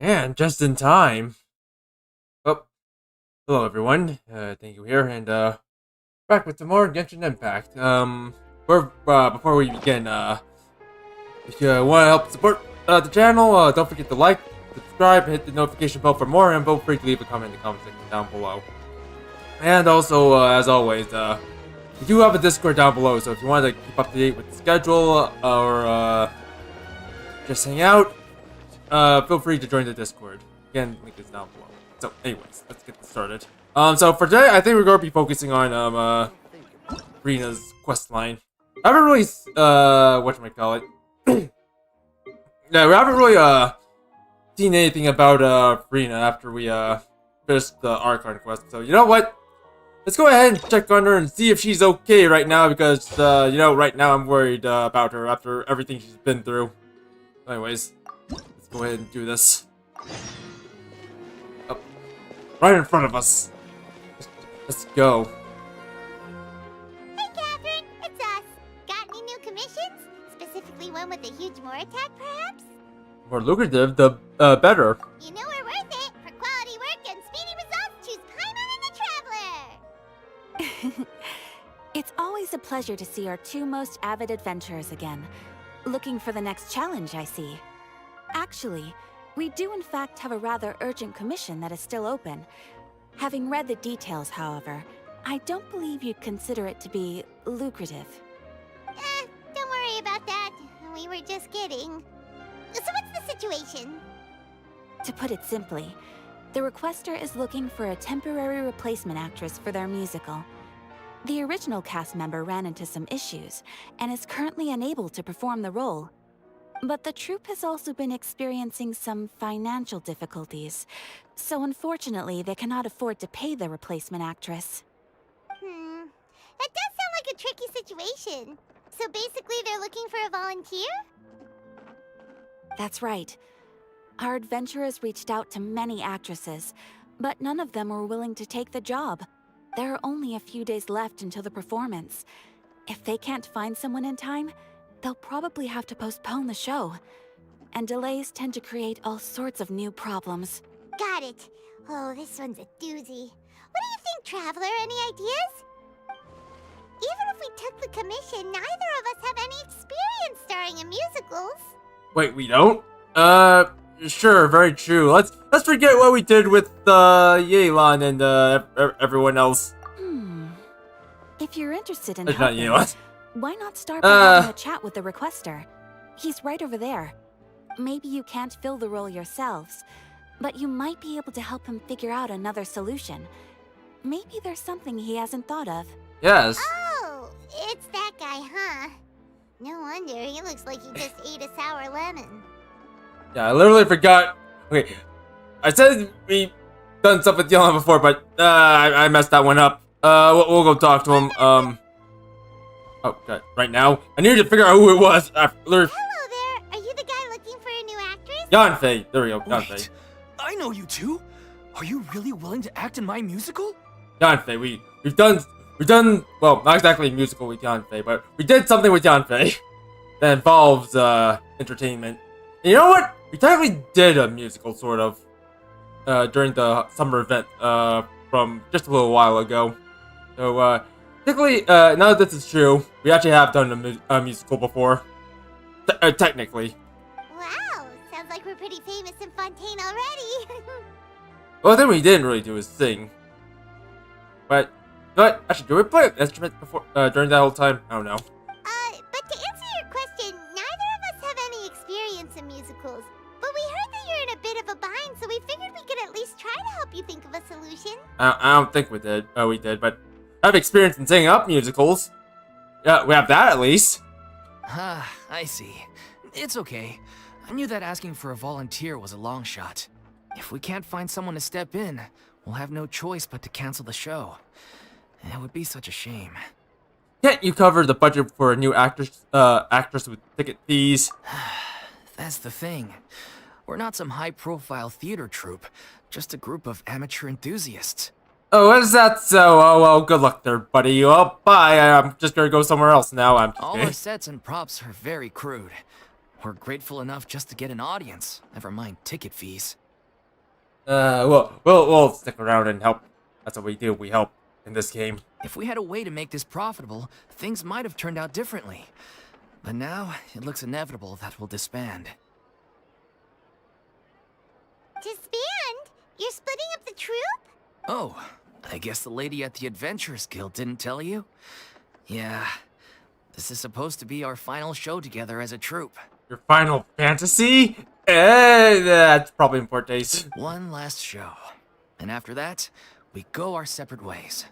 And just in time. Oh, hello everyone. Thank you here, and back with some more Genshin Impact. Before we begin, if you want to help support the channel, don't forget to like, subscribe, hit the notification bell for more, and feel free to leave a comment in the comment section down below. And also, as always, we do have a Discord down below, so if you want to keep up to date with the schedule or just hang out, feel free to join the Discord. Again, link is down below. So, anyways, let's get this started. So for today, I think we're going to be focusing on, Furina's quest line. I haven't really, whatchamacallit. Yeah, we haven't really, seen anything about, Furina after we, finished the Archon quest. So, you know what? Let's go ahead and check on her and see if she's okay right now, because, right now I'm worried, about her after everything she's been through. Anyways, let's go ahead and do this. Up. Right in front of us. Let's go. Hey, Catherine, it's us. Got any new commissions? Specifically one with a huge more attack, perhaps? More lucrative, the better. You know we're worth it. For quality work and speedy results, choose Paimon and the Traveler. It's always a pleasure to see our two most avid adventurers again. Looking for the next challenge, I see. Actually, we do in fact have a rather urgent commission that is still open. Having read the details, however, I don't believe you'd consider it to be lucrative. Don't worry about that. We were just kidding. So what's the situation? To put it simply, the requester is looking for a temporary replacement actress for their musical. The original cast member ran into some issues, and is currently unable to perform the role. But the troupe has also been experiencing some financial difficulties, so unfortunately they cannot afford to pay the replacement actress. That does sound like a tricky situation. So basically they're looking for a volunteer? That's right. Our adventurers reached out to many actresses, but none of them were willing to take the job. There are only a few days left until the performance. If they can't find someone in time, they'll probably have to postpone the show. And delays tend to create all sorts of new problems. Got it. Oh, this one's a doozy. What do you think, Traveler? Any ideas? Even if we took the commission, neither of us have any experience starring in musicals. Wait, we don't? Sure, very true. Let's forget what we did with Yelan and everyone else. If you're interested in Not helping, Yelan. why not start by having a chat with the requester? He's right over there. Maybe you can't fill the role yourselves, but you might be able to help him figure out another solution. Maybe there's something he hasn't thought of. Yes. Oh, it's that guy, huh? No wonder, he looks like he just ate a sour lemon. Yeah, I literally forgot. Okay, I said we done stuff with Yelan before, but I messed that one up. We'll go talk to him. Oh God, right now I need to figure out who it was. Hello there, are you the guy looking for a new actress? Yanfei. There we go. Yanfei. Wait, I know you two. Are you really willing to act in my musical? Yanfei. We've done well, not exactly a musical with Yanfei, but we did something with Yanfei that involves entertainment. And you know what? We technically did a musical, sort of, during the summer event, from just a little while ago. So, technically, now that this is true, we actually have done a musical before. Technically. Wow, sounds like we're pretty famous in Fontaine already. Well, the thing we didn't really do is sing. But, you know what? Actually, do we play an instrument before, during that whole time? I don't know. But to answer your question, neither of us have any experience in musicals. But we heard that you're in a bit of a bind, so we figured we could at least try to help you think of a solution. I don't think we did. We did, but I have experience in singing up musicals. Yeah, we have that at least. Ah, I see. It's okay. I knew that asking for a volunteer was a long shot. If we can't find someone to step in, we'll have no choice but to cancel the show. It would be such a shame. Can't you cover the budget for a new actress with ticket fees? That's the thing. We're not some high-profile theater troupe, just a group of amateur enthusiasts. Oh, is that so? Oh, well, good luck there, buddy. Oh, bye. I'm just gonna go somewhere else now. I'm just All kidding. our sets and props are very crude. We're grateful enough just to get an audience, never mind ticket fees. We'll stick around and help. That's what we do. We help in this game. If we had a way to make this profitable, things might have turned out differently. But now, it looks inevitable that we'll disband. Disband? You're splitting up the troupe? Oh, I guess the lady at the Adventurers Guild didn't tell you? Yeah, this is supposed to be our final show together as a troupe. Your Final Fantasy? That's probably in 4 days. One last show. And after that, we go our separate ways.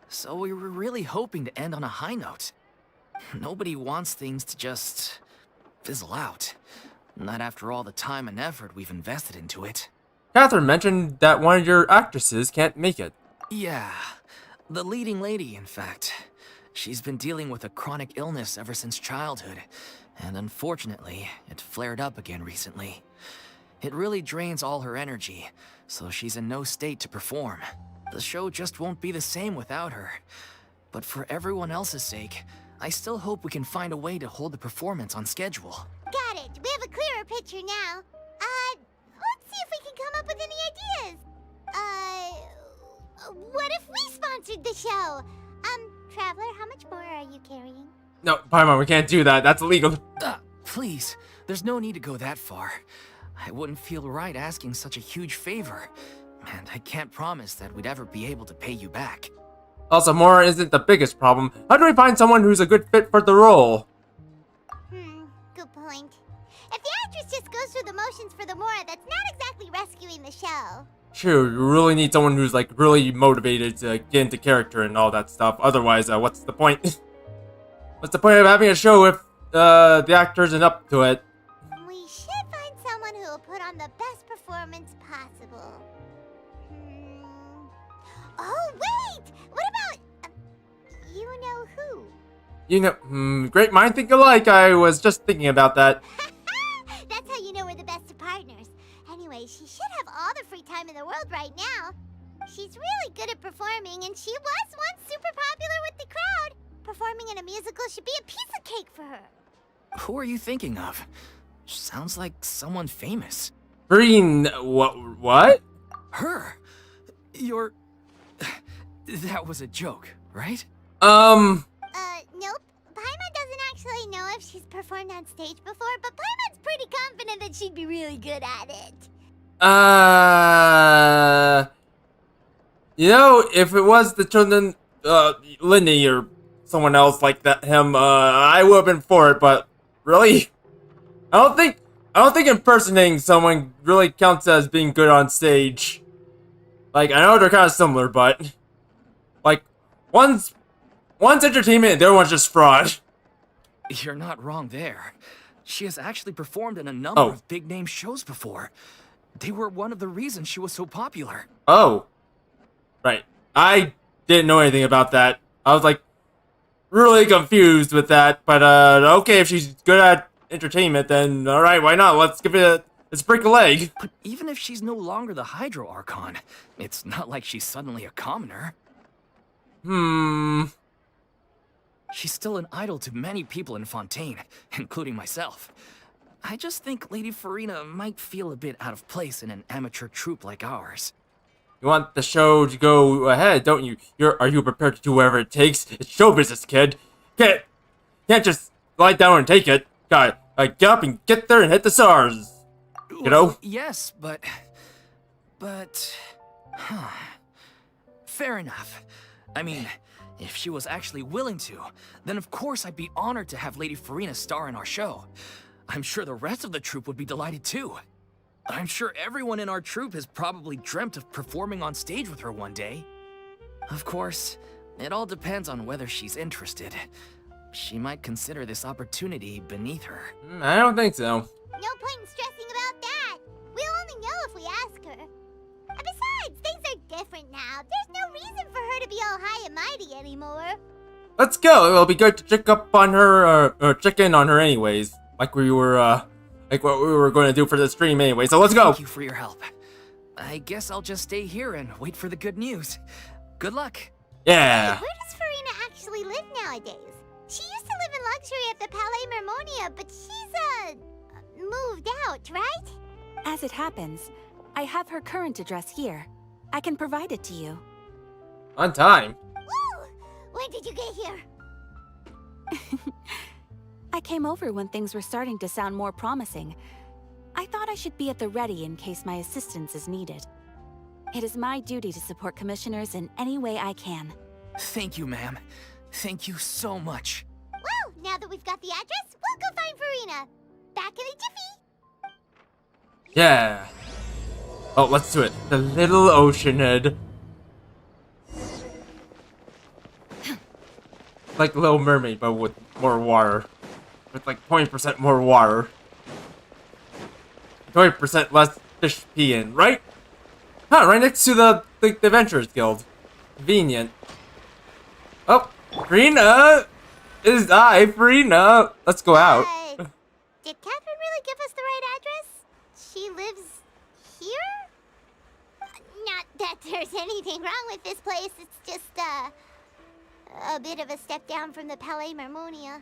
So we were really hoping to end on a high note. Nobody wants things to just fizzle out. Not after all the time and effort we've invested into it. Catherine mentioned that one of your actresses can't make it. Yeah, the leading lady, in fact. She's been dealing with a chronic illness ever since childhood, and unfortunately, it flared up again recently. It really drains all her energy, so she's in no state to perform. The show just won't be the same without her. But for everyone else's sake, I still hope we can find a way to hold the performance on schedule. Got it. We have a clearer picture now. Let's see if we can come up with any ideas. What if we sponsored the show? Traveler, how much more are you carrying? No, Paimon, we can't do that. That's illegal. Please, there's no need to go that far. I wouldn't feel right asking such a huge favor. And I can't promise that we'd ever be able to pay you back. Also, Mora isn't the biggest problem. How do we find someone who's a good fit for the role? Good point. If the actress just goes through the motions for the Mora, that's not exactly rescuing the show. True, you really need someone who's like really motivated to get into character and all that stuff. Otherwise, what's the point? What's the point of having a show if the actor isn't up to it? We should find someone who will put on the best performance possible. Oh, wait! What about... you know who? You know, great mind think alike. I was just thinking about that. That's how you know we're the best of partners. Anyway, she should have all the free time in the world right now. She's really good at performing, and she was once super popular with the crowd. Performing in a musical should be a piece of cake for her. Who are you thinking of? Sounds like someone famous. Furina, what? Her? You're... That was a joke, right? Nope. Paimon doesn't actually know if she's performed on stage before, but Paimon's pretty confident that she'd be really good at it. You know, if it was the children, Lindy or someone else like that, I would have been for it, but really? I don't think impersonating someone really counts as being good on stage. Like, I know they're kind of similar, but like, one's entertainment and the other one's just fraud. You're not wrong there. She has actually performed in a number of big-name shows before. They were one of the reasons she was so popular. Oh. Right. I didn't know anything about that. I was like, really confused with that, but okay, if she's good at entertainment, then alright, why not? Let's give it let's break a leg. But even if she's no longer the Hydro Archon, it's not like she's suddenly a commoner. She's still an idol to many people in Fontaine, including myself. I just think Lady Furina might feel a bit out of place in an amateur troupe like ours. You want the show to go ahead, don't you? Are you prepared to do whatever it takes? It's show business, kid. Can't just lie down and take it. Gotta get up and get there and hit the stars. You know? Well, yes, but... Fair enough. I mean, if she was actually willing to, then of course I'd be honored to have Lady Furina star in our show. I'm sure the rest of the troupe would be delighted too. I'm sure everyone in our troupe has probably dreamt of performing on stage with her one day. Of course, it all depends on whether she's interested. She might consider this opportunity beneath her. I don't think so. No point in stressing about that. We'll only know if we ask her. And besides, things are different now. There's no reason for her to be all high and mighty anymore. Let's go. It'll be good to check up on her, or check in on her anyways. Like we were, like what we were going to do for the stream anyway. So let's go. Thank you for your help. I guess I'll just stay here and wait for the good news. Good luck. Yeah. Where does Furina actually live nowadays? She used to live in luxury at the Palais Mermonia, but she's, moved out, right? As it happens, I have her current address here. I can provide it to you. On time. Woo! When did you get here? I came over when things were starting to sound more promising. I thought I should be at the ready in case my assistance is needed. It is my duty to support commissioners in any way I can. Thank you, ma'am. Thank you so much. Well, now that we've got the address, we'll go find Furina. Back in a jiffy. Yeah. Oh, let's do it. The little ocean head. Like Little Mermaid, but with more water. With like 20% more water. 20% less fish peeing, right? Huh, right next to the Adventurers Guild. Convenient. Oh, Furina! It is I, Furina! Let's go out. Did Catherine really give us the right address? She lives here? Not that there's anything wrong with this place. It's just, a bit of a step down from the Palais Marmonia.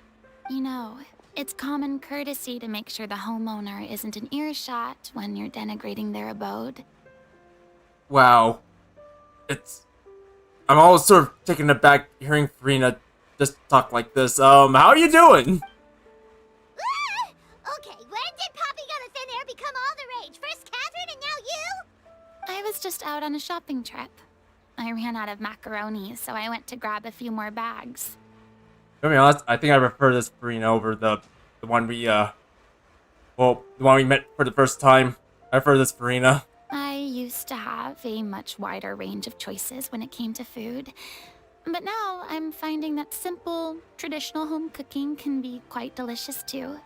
You know, it's common courtesy to make sure the homeowner isn't in earshot when you're denigrating their abode. Wow. I'm always sort of taken aback hearing Furina just talk like this. How are you doing? Okay, when did Poppy Got a Thin Air become all the rage? First Catherine and now you? I was just out on a shopping trip. I ran out of macaroni, so I went to grab a few more bags. To be honest, I think I prefer this Furina over the one we, the one we met for the first time. I prefer this Furina. I used to have a much wider range of choices when it came to food. But now I'm finding that simple, traditional home cooking can be quite delicious too.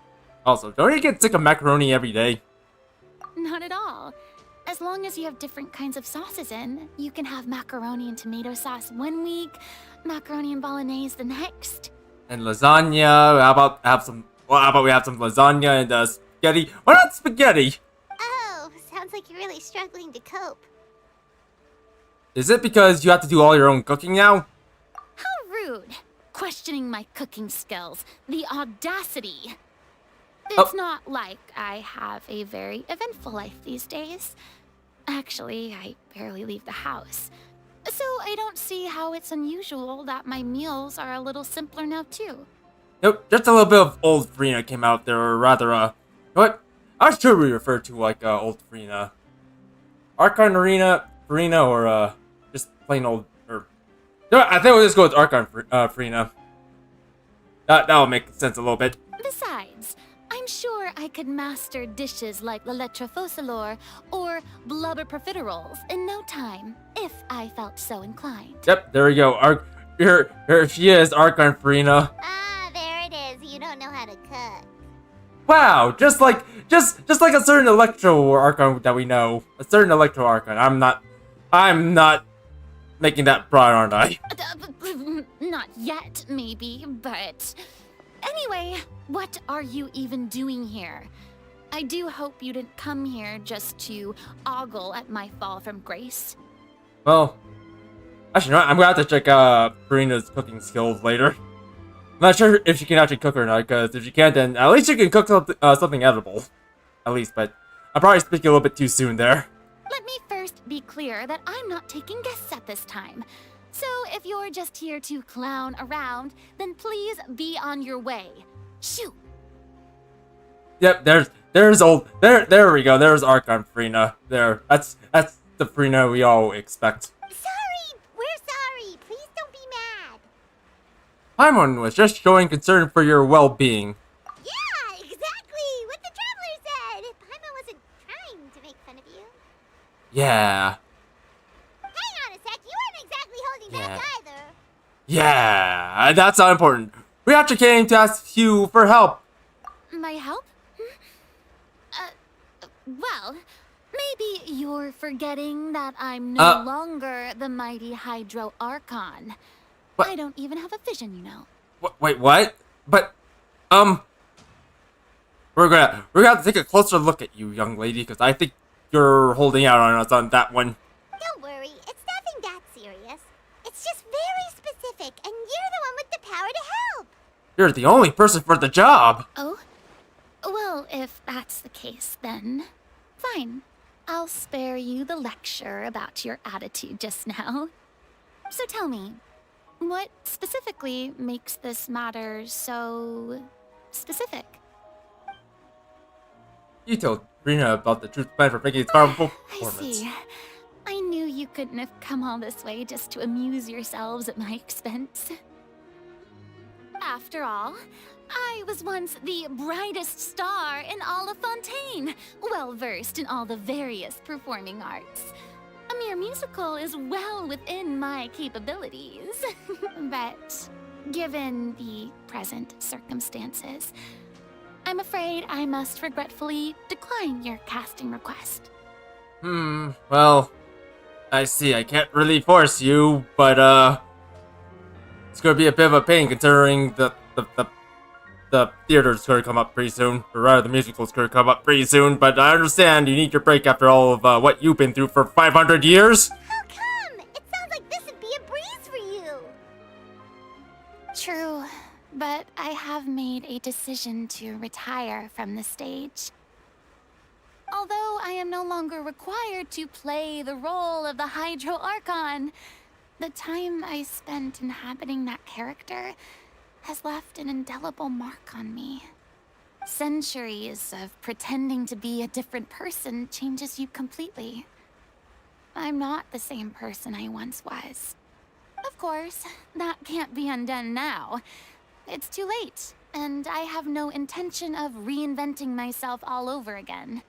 Also, don't you get sick of macaroni every day? Not at all. As long as you have different kinds of sauces in, you can have macaroni and tomato sauce one week, macaroni and bolognese the next. And lasagna. How about we have some lasagna and spaghetti? Why not spaghetti? Oh, sounds like you're really struggling to cope. Is it because you have to do all your own cooking now? How rude! Questioning my cooking skills. The audacity! It's not like I have a very eventful life these days. Actually, I barely leave the house. So I don't see how it's unusual that my meals are a little simpler now too. Nope, just a little bit of old Furina came out there, or rather, what? I'm sure we refer to like old Furina. Archon Furina, or just plain old, or... No, I think we'll just go with Archon Furina. That'll make sense a little bit. Besides, I'm sure I could master dishes like La Lettre Focalor or Blubber Profiteroles in no time, if I felt so inclined. Yep, there we go. Here she is, Archon Furina. Ah, there it is. You don't know how to cook. Wow, just like a certain Electro Archon that we know. A certain Electro Archon. I'm not making that broad, aren't I? Not yet, maybe, but... Anyway, what are you even doing here? I do hope you didn't come here just to ogle at my fall from grace. Well, actually, no, I'm gonna have to check Furina's cooking skills later. I'm not sure if she can actually cook or not, because if she can't, then at least she can cook something edible. At least, but I'm probably speaking a little bit too soon there. Let me first be clear that I'm not taking guests at this time. So if you're just here to clown around, then please be on your way. Shoot! Yep, there we go. There's Archon Furina. There, that's the Furina we all expect. Sorry! We're sorry! Please don't be mad! Paimon was just showing concern for your well-being. Yeah, exactly! What the Traveler said! Paimon wasn't trying to make fun of you. Yeah. Hang on a sec, you weren't exactly holding back either. Yeah, that's not important. We actually came to ask you for help. My help? Well, maybe you're forgetting that I'm no longer the mighty Hydro Archon. What? I don't even have a vision, you know. Wait, what? But, we're gonna have to take a closer look at you, young lady, because I think you're holding out on us on that one. Don't worry, it's nothing that serious. It's just very specific, and you're the one with the power to help. You're the only person for the job. Oh? Well, if that's the case, then fine. I'll spare you the lecture about your attitude just now. So tell me, what specifically makes this matter so specific? You told Furina about the truth plan for making its powerful I performance. see. I knew you couldn't have come all this way just to amuse yourselves at my expense. After all, I was once the brightest star in all of Fontaine, well versed in all the various performing arts. A mere musical is well within my capabilities. But given the present circumstances, I'm afraid I must regretfully decline your casting request. Well, I see. I can't really force you, but, it's gonna be a bit of a pain considering the theater's gonna come up pretty soon. Or rather, the musical's gonna come up pretty soon, but I understand you need your break after all of, what you've been through for 500 years? How come? It sounds like this would be a breeze for you. True, but I have made a decision to retire from the stage. Although I am no longer required to play the role of the Hydro Archon, the time I spent inhabiting that character has left an indelible mark on me. Centuries of pretending to be a different person changes you completely. I'm not the same person I once was. Of course, that can't be undone now. It's too late, and I have no intention of reinventing myself all over again.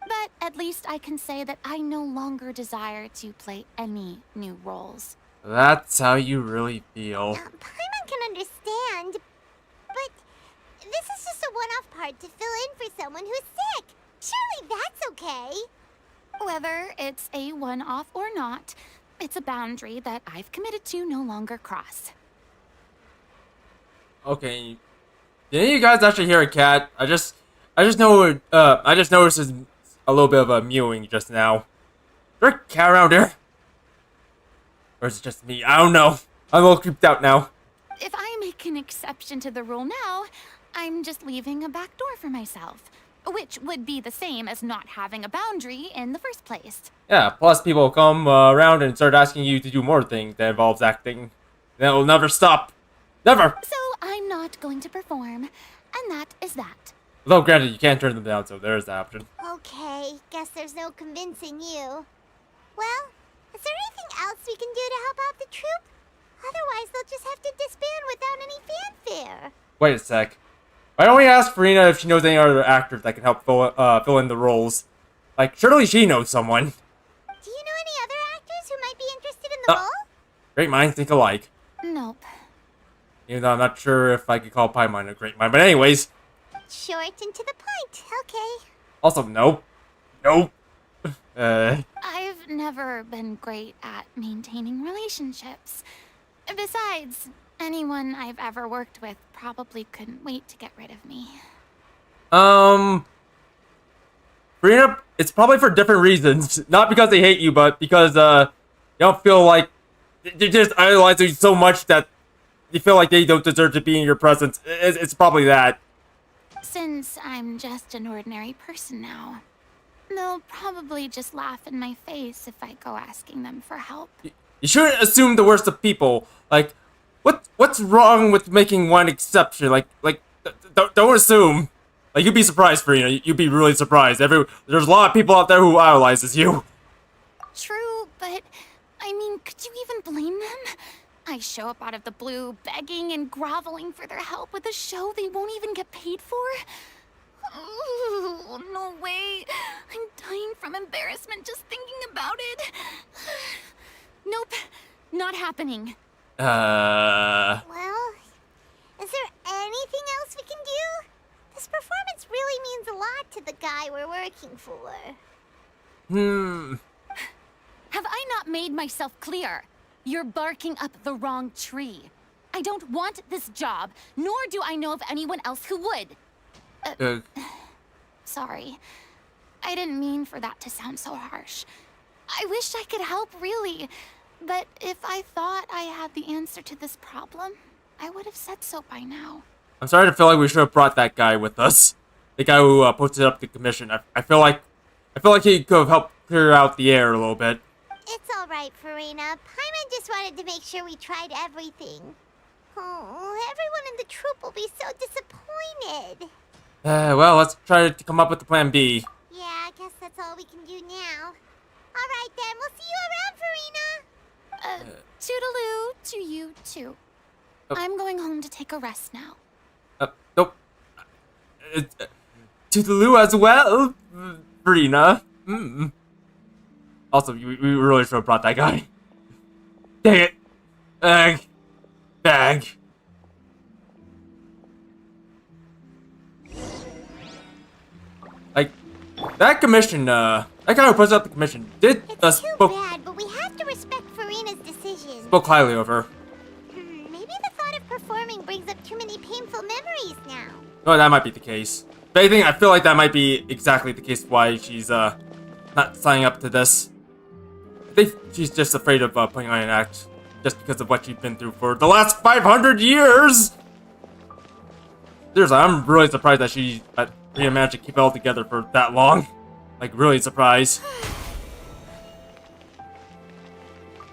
But at least I can say that I no longer desire to play any new roles. That's how you really feel. Paimon can understand, but this is just a one-off part to fill in for someone who's sick. Surely that's okay. Whether it's a one-off or not, it's a boundary that I've committed to no longer cross. Okay. Did any of you guys actually hear a cat? I just know, I just noticed a little bit of a mewing just now. Is there a cat around here? Or is it just me? I don't know. I'm a little creeped out now. If I make an exception to the rule now, I'm just leaving a back door for myself, which would be the same as not having a boundary in the first place. Yeah, plus people come around and start asking you to do more things that involves acting. That will never stop. Never! So I'm not going to perform, and that is that. Although granted, you can't turn them down, so there's the option. Okay, guess there's no convincing you. Well, is there anything else we can do to help out the troupe? Otherwise, they'll just have to disband without any fanfare. Wait a sec. Why don't we ask Furina if she knows any other actors that can help fill in the roles? Like, surely she knows someone. Do you know any other actors who might be interested in the role? Great minds think alike. Nope. Even though I'm not sure if I could call Paimon a great mind. But anyways. Short and to the point. Okay. Also, nope. Nope. I've never been great at maintaining relationships. Besides, anyone I've ever worked with probably couldn't wait to get rid of me. Furina, it's probably for different reasons. Not because they hate you, but because, you don't feel like they just idolize you so much that you feel like they don't deserve to be in your presence. It's probably that. Since I'm just an ordinary person now, they'll probably just laugh in my face if I go asking them for help. You shouldn't assume the worst of people. Like, what's wrong with making one exception? Don't assume. Like, you'd be surprised, Furina. You'd be really surprised. There's a lot of people out there who idolizes you. True, but I mean, could you even blame them? I show up out of the blue, begging and groveling for their help with a show they won't even get paid for? Ooh, no way. I'm dying from embarrassment just thinking about it. Nope, not happening. Well, is there anything else we can do? This performance really means a lot to the guy we're working for. Have I not made myself clear? You're barking up the wrong tree. I don't want this job, nor do I know of anyone else who would. Sorry. I didn't mean for that to sound so harsh. I wish I could help, really. But if I thought I had the answer to this problem, I would have said so by now. I'm starting to feel like we should have brought that guy with us. The guy who posted up the commission. I feel like I feel like he could have helped clear out the air a little bit. It's alright, Furina. Paimon just wanted to make sure we tried everything. Oh, everyone in the troop will be so disappointed. Well, let's try to come up with the plan B. Yeah, I guess that's all we can do now. Alright then, we'll see you around, Furina! Toodaloo to you too. Oh. I'm going home to take a rest now. Nope. Toodaloo as well, Furina. Also, we really should have brought that guy. Dang it. Bag. Like, that commission, that guy who puts out the commission did, It's too bad, but we have to respect Furina's decision. spoke highly of her. Maybe the thought of performing brings up too many painful memories now. Oh, that might be the case. But I feel like that might be exactly the case why she's, not signing up to this. I think she's just afraid of, putting on an act just because of what she's been through for the last 500 years! Seriously, I'm really surprised that Rita managed to keep it all together for that long. Like, really surprised.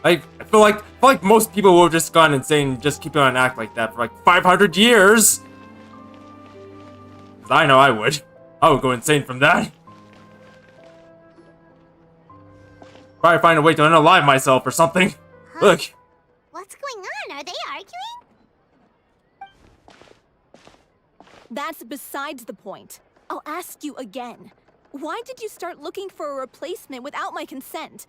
I feel like most people would have just gone insane just keeping on an act like that for like 500 years! 'Cause I know I would. I would go insane from that. Probably find a way to unalive myself or something. Huh? Look. What's going on? Are they arguing? That's besides the point. I'll ask you again. Why did you start looking for a replacement without my consent?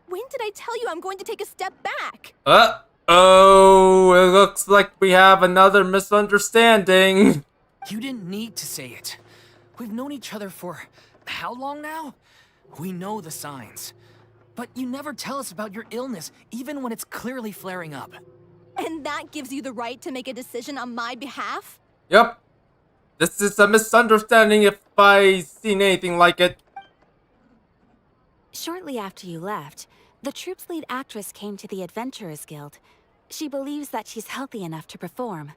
When did I tell you I'm going to take a step back? Uh-oh, it looks like we have another misunderstanding. You didn't need to say it. We've known each other for how long now? We know the signs. But you never tell us about your illness, even when it's clearly flaring up. And that gives you the right to make a decision on my behalf? Yep. This is a misunderstanding if I seen anything like it. Shortly after you left, the troop's lead actress came to the Adventurers Guild. She believes that she's healthy enough to perform.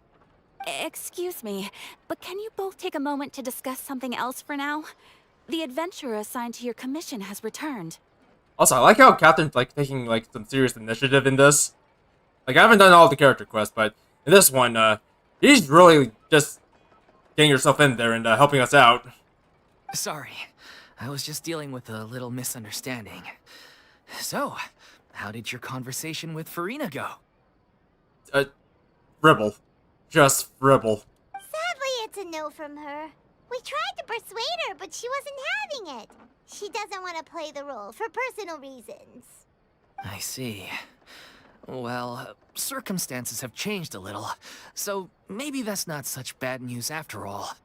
Excuse me, but can you both take a moment to discuss something else for now? The adventurer assigned to your commission has returned. Also, I like how Catherine's like taking like some serious initiative in this. Like, I haven't done all the character quests, but in this one, she's really just getting herself in there and helping us out. Sorry, I was just dealing with a little misunderstanding. So, how did your conversation with Furina go? Fribble. Just fribble. Sadly, it's a no from her. We tried to persuade her, but she wasn't having it. She doesn't want to play the role for personal reasons. I see. Well, circumstances have changed a little, so maybe that's not such bad news after all.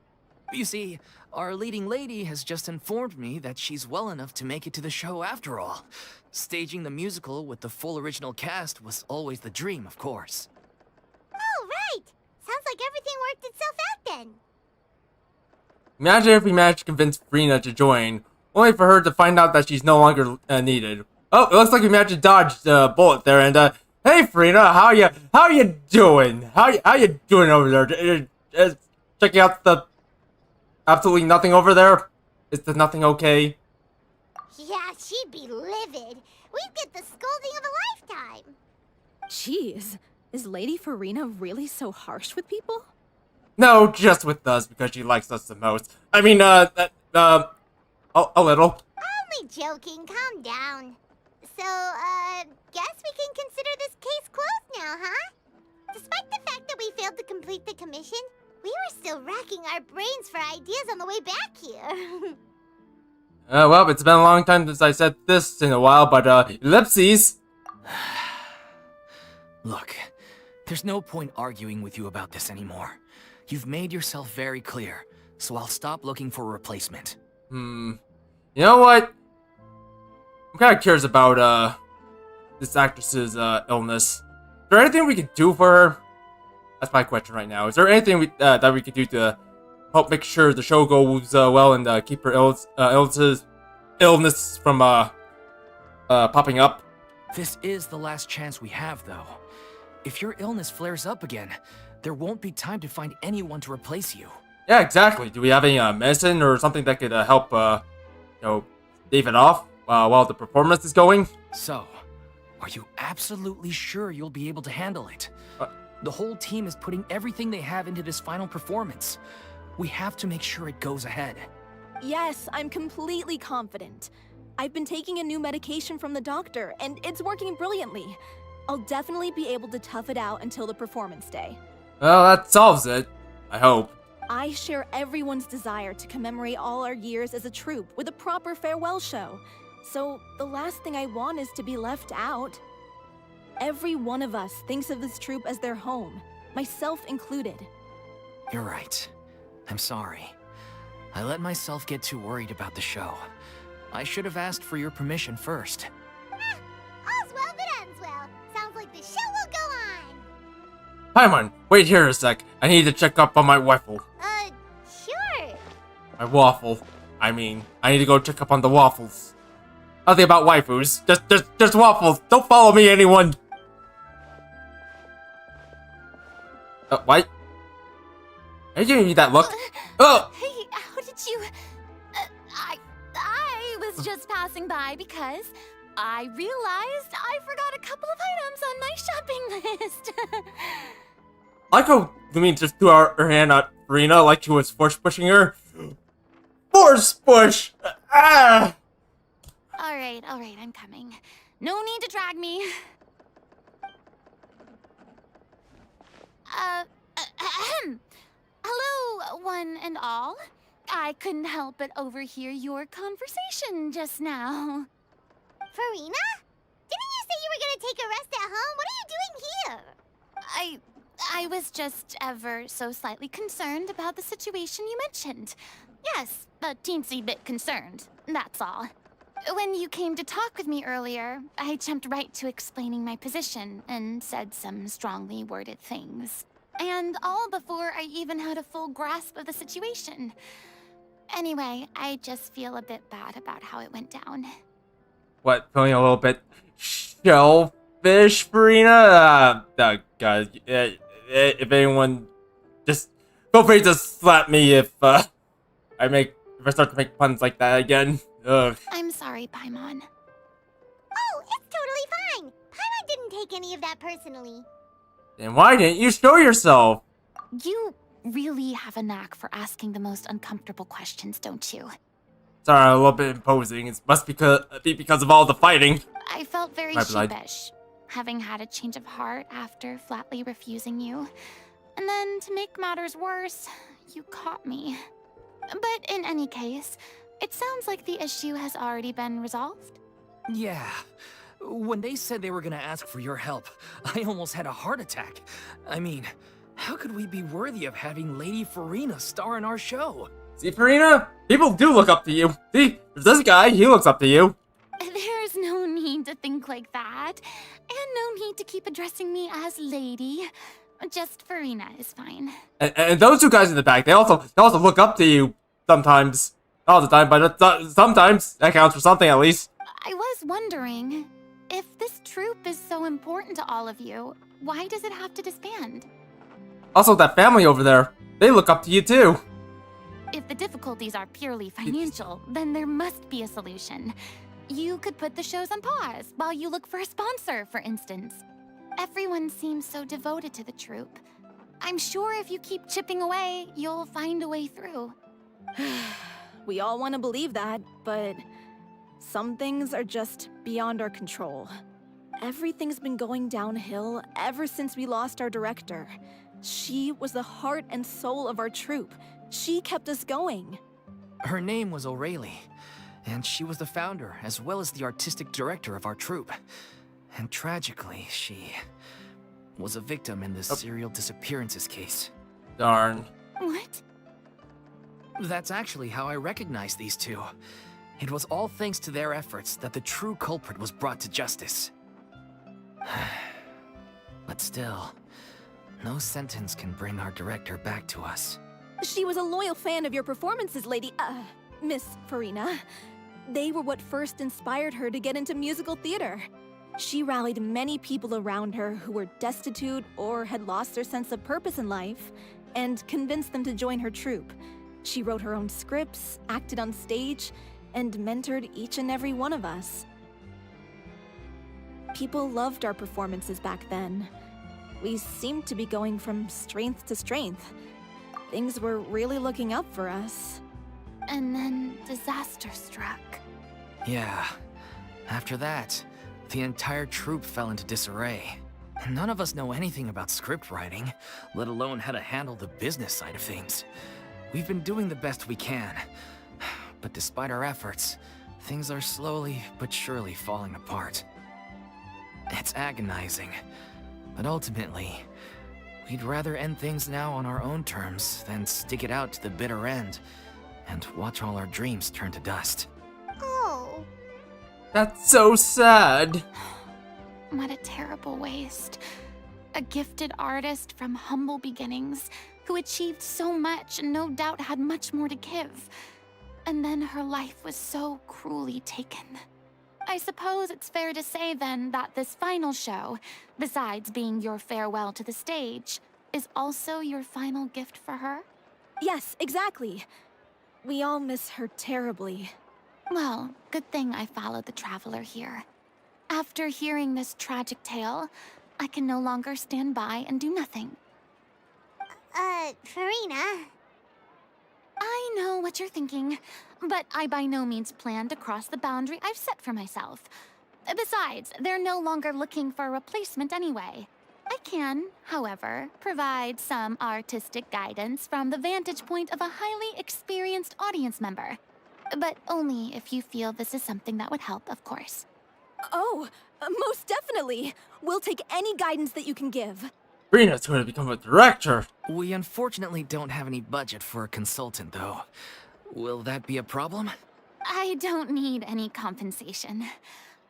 You see, our leading lady has just informed me that she's well enough to make it to the show after all. Staging the musical with the full original cast was always the dream, of course. Oh, right! Sounds like everything worked itself out then. Imagine if we managed to convince Furina to join, only for her to find out that she's no longer needed. Oh, it looks like we managed to dodge the bullet there, and hey Furina, how you doing? How you doing over there? Checking out the absolutely nothing over there? Is the nothing okay? Yeah, she'd be livid. We'd get the scolding of a lifetime. Jeez, is Lady Furina really so harsh with people? No, just with us because she likes us the most. I mean, a little. Only joking, calm down. So, guess we can consider this case closed now, huh? Despite the fact that we failed to complete the commission, we were still racking our brains for ideas on the way back here. Well, it's been a long time since I said this in a while, but, ellipses. Look, there's no point arguing with you about this anymore. You've made yourself very clear, so I'll stop looking for a replacement. You know what? I'm kind of curious about, this actress's, illness. Is there anything we could do for her? That's my question right now. Is there anything that we could do to help make sure the show goes, well and, keep her illness from, popping up? This is the last chance we have, though. If your illness flares up again, there won't be time to find anyone to replace you. Yeah, exactly. Do we have any, medicine or something that could, help, David off while the performance is going. So, are you absolutely sure you'll be able to handle it? The whole team is putting everything they have into this final performance. We have to make sure it goes ahead. Yes, I'm completely confident. I've been taking a new medication from the doctor, and it's working brilliantly. I'll definitely be able to tough it out until the performance day. Well, that solves it. I hope. I share everyone's desire to commemorate all our years as a troupe with a proper farewell show. So the last thing I want is to be left out. Every one of us thinks of this troupe as their home, myself included. You're right. I'm sorry. I let myself get too worried about the show. I should have asked for your permission first. All's well that ends well. Sounds like the show will go on. Paimon, wait here a sec. I need to check up on my waffle. Sure. My waffle. I mean, I need to go check up on the waffles. Nothing about waifus. Just waffles. Don't follow me, anyone. What? Are you giving me that look? Oh! Hey, how did you... I was just passing by because I realized I forgot a couple of items on my shopping list. I like how Lumi just threw her hand at Furina like she was force pushing her. Force push! Ah! Alright, I'm coming. No need to drag me. Hello, one and all. I couldn't help but overhear your conversation just now. Furina? Didn't you say you were gonna take a rest at home? What are you doing here? I was just ever so slightly concerned about the situation you mentioned. Yes, a teensy bit concerned, that's all. When you came to talk with me earlier, I jumped right to explaining my position and said some strongly worded things. And all before I even had a full grasp of the situation. Anyway, I just feel a bit bad about how it went down. What, feeling a little bit shellfish, Furina? God, if anyone, just feel free to slap me if I start to make puns like that again. Ugh. I'm sorry, Paimon. Oh, it's totally fine. Paimon didn't take any of that personally. Then why didn't you show yourself? You really have a knack for asking the most uncomfortable questions, don't you? Sorry, a little bit imposing. It must be because of all the fighting. I felt very My blood. sheepish, having had a change of heart after flatly refusing you. And then, to make matters worse, you caught me. But in any case, it sounds like the issue has already been resolved. Yeah. When they said they were gonna ask for your help, I almost had a heart attack. I mean, how could we be worthy of having Lady Furina star in our show? See, Furina? People do look up to you. See, there's this guy, he looks up to you. There's no need to think like that. And no need to keep addressing me as lady. Just Furina is fine. And those two guys in the back, they also look up to you sometimes. Not all the time, but sometimes. That counts for something at least. I was wondering, if this troupe is so important to all of you, why does it have to disband? Also, that family over there, they look up to you too. If the difficulties are purely financial, then there must be a solution. You could put the shows on pause while you look for a sponsor, for instance. Everyone seems so devoted to the troupe. I'm sure if you keep chipping away, you'll find a way through. We all want to believe that, but some things are just beyond our control. Everything's been going downhill ever since we lost our director. She was the heart and soul of our troupe. She kept us going. Her name was O'Reilly, and she was the founder as well as the artistic director of our troupe. And tragically, she was a victim in this serial disappearances case. Darn. What? That's actually how I recognized these two. It was all thanks to their efforts that the true culprit was brought to justice. But still, no sentence can bring our director back to us. She was a loyal fan of your performances, Miss Furina. They were what first inspired her to get into musical theater. She rallied many people around her who were destitute or had lost their sense of purpose in life, and convinced them to join her troupe. She wrote her own scripts, acted on stage, and mentored each and every one of us. People loved our performances back then. We seemed to be going from strength to strength. Things were really looking up for us. And then disaster struck. Yeah. After that, the entire troupe fell into disarray. None of us know anything about script writing, let alone how to handle the business side of things. We've been doing the best we can, but despite our efforts, things are slowly but surely falling apart. It's agonizing, but ultimately, we'd rather end things now on our own terms than stick it out to the bitter end and watch all our dreams turn to dust. Oh. That's so sad. What a terrible waste. A gifted artist from humble beginnings who achieved so much and no doubt had much more to give. And then her life was so cruelly taken. I suppose it's fair to say then that this final show, besides being your farewell to the stage, is also your final gift for her? Yes, exactly. We all miss her terribly. Well, good thing I followed the Traveler here. After hearing this tragic tale, I can no longer stand by and do nothing. Furina. I know what you're thinking, but I by no means plan to cross the boundary I've set for myself. Besides, they're no longer looking for a replacement anyway. I can, however, provide some artistic guidance from the vantage point of a highly experienced audience member. But only if you feel this is something that would help, of course. Oh, most definitely. We'll take any guidance that you can give. Furina's going to become a director. We unfortunately don't have any budget for a consultant, though. Will that be a problem? I don't need any compensation.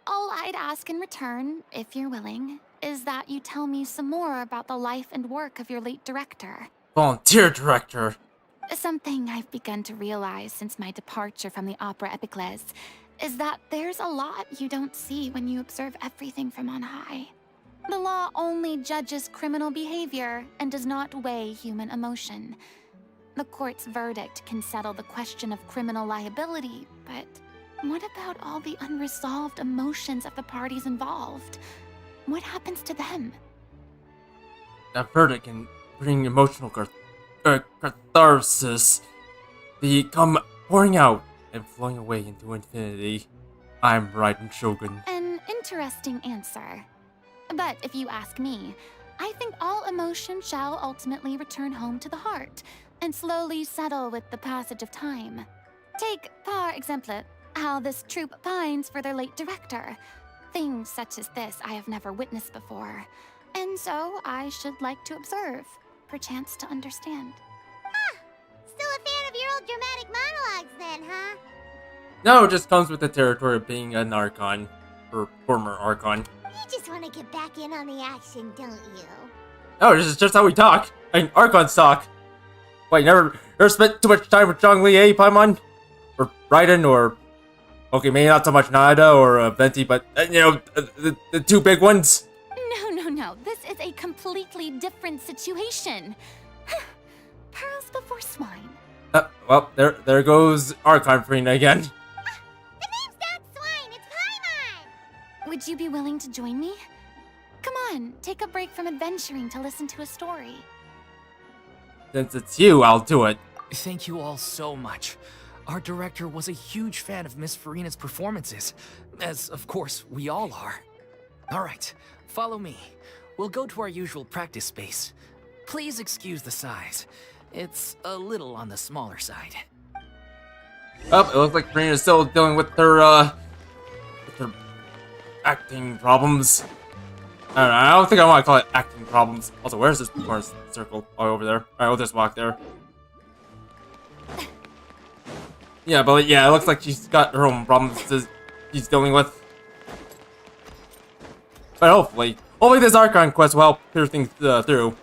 All I'd ask in return, if you're willing, is that you tell me some more about the life and work of your late director. Volunteer director. Something I've begun to realize since my departure from the Opera Epicles is that there's a lot you don't see when you observe everything from on high. The law only judges criminal behavior and does not weigh human emotion. The court's verdict can settle the question of criminal liability, but what about all the unresolved emotions of the parties involved? What happens to them? That verdict can bring emotional catharsis. They come pouring out and flowing away into infinity. I'm right in Shogun. An interesting answer. But if you ask me, I think all emotion shall ultimately return home to the heart and slowly settle with the passage of time. Take, par exemple, how this troupe pines for their late director. Things such as this I have never witnessed before, and so I should like to observe, perchance to understand. Still a fan of your old dramatic monologues then, huh? No, it just comes with the territory of being an Archon, or former Archon. You just want to get back in on the action, don't you? No, this is just how we talk. I mean, Archons talk. Wait, never spent too much time with Zhongli, eh, Paimon? Or Raiden, or... Okay, maybe not so much Nada or Venti, but, the two big ones. No. This is a completely different situation. Pearls before swine. Well, there goes Archon Furina again. The name's not Swine, it's Paimon! Would you be willing to join me? Come on, take a break from adventuring to listen to a story. Since it's you, I'll do it. Thank you all so much. Our director was a huge fan of Miss Furina's performances, as of course we all are. Alright, follow me. We'll go to our usual practice space. Please excuse the size. It's a little on the smaller side. Oh, it looks like Furina's still dealing with her acting problems. I don't know, I don't think I want to call it acting problems. Also, where's this performance circle? Oh, over there. Alright, we'll just walk there. Yeah, but yeah, it looks like she's got her own problems she's dealing with. But hopefully this Archon quest will help clear things through.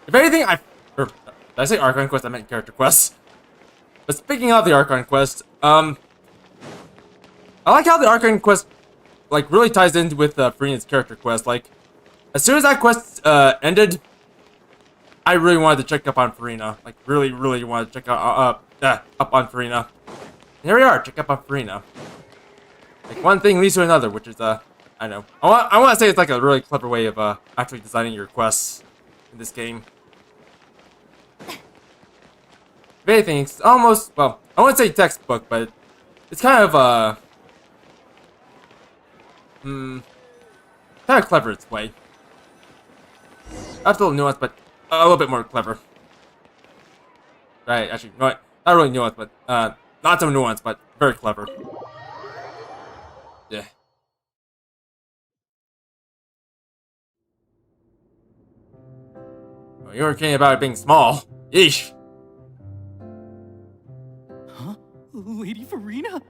If anything, did I say Archon quest? I meant character quest. But speaking of the Archon quest, I like how the Archon quest, like, really ties in with Furina's character quest. Like, as soon as that quest ended, I really wanted to check up on Furina. Like, really wanted to check up on Furina. here we are. Check out on Furina. Like one thing leads to another, which is I don't know. I want to say it's like a really clever way of actually designing your quests in this game. If anything, it's almost, well, I wouldn't say textbook, but it's kind of kind of clever its way. That's a little nuanced, but a little bit more clever. Right, actually, not really nuanced, but not so nuanced, but very clever. Yeah. Oh, you were kidding about it being small. Yeesh. Huh? Lady Furina?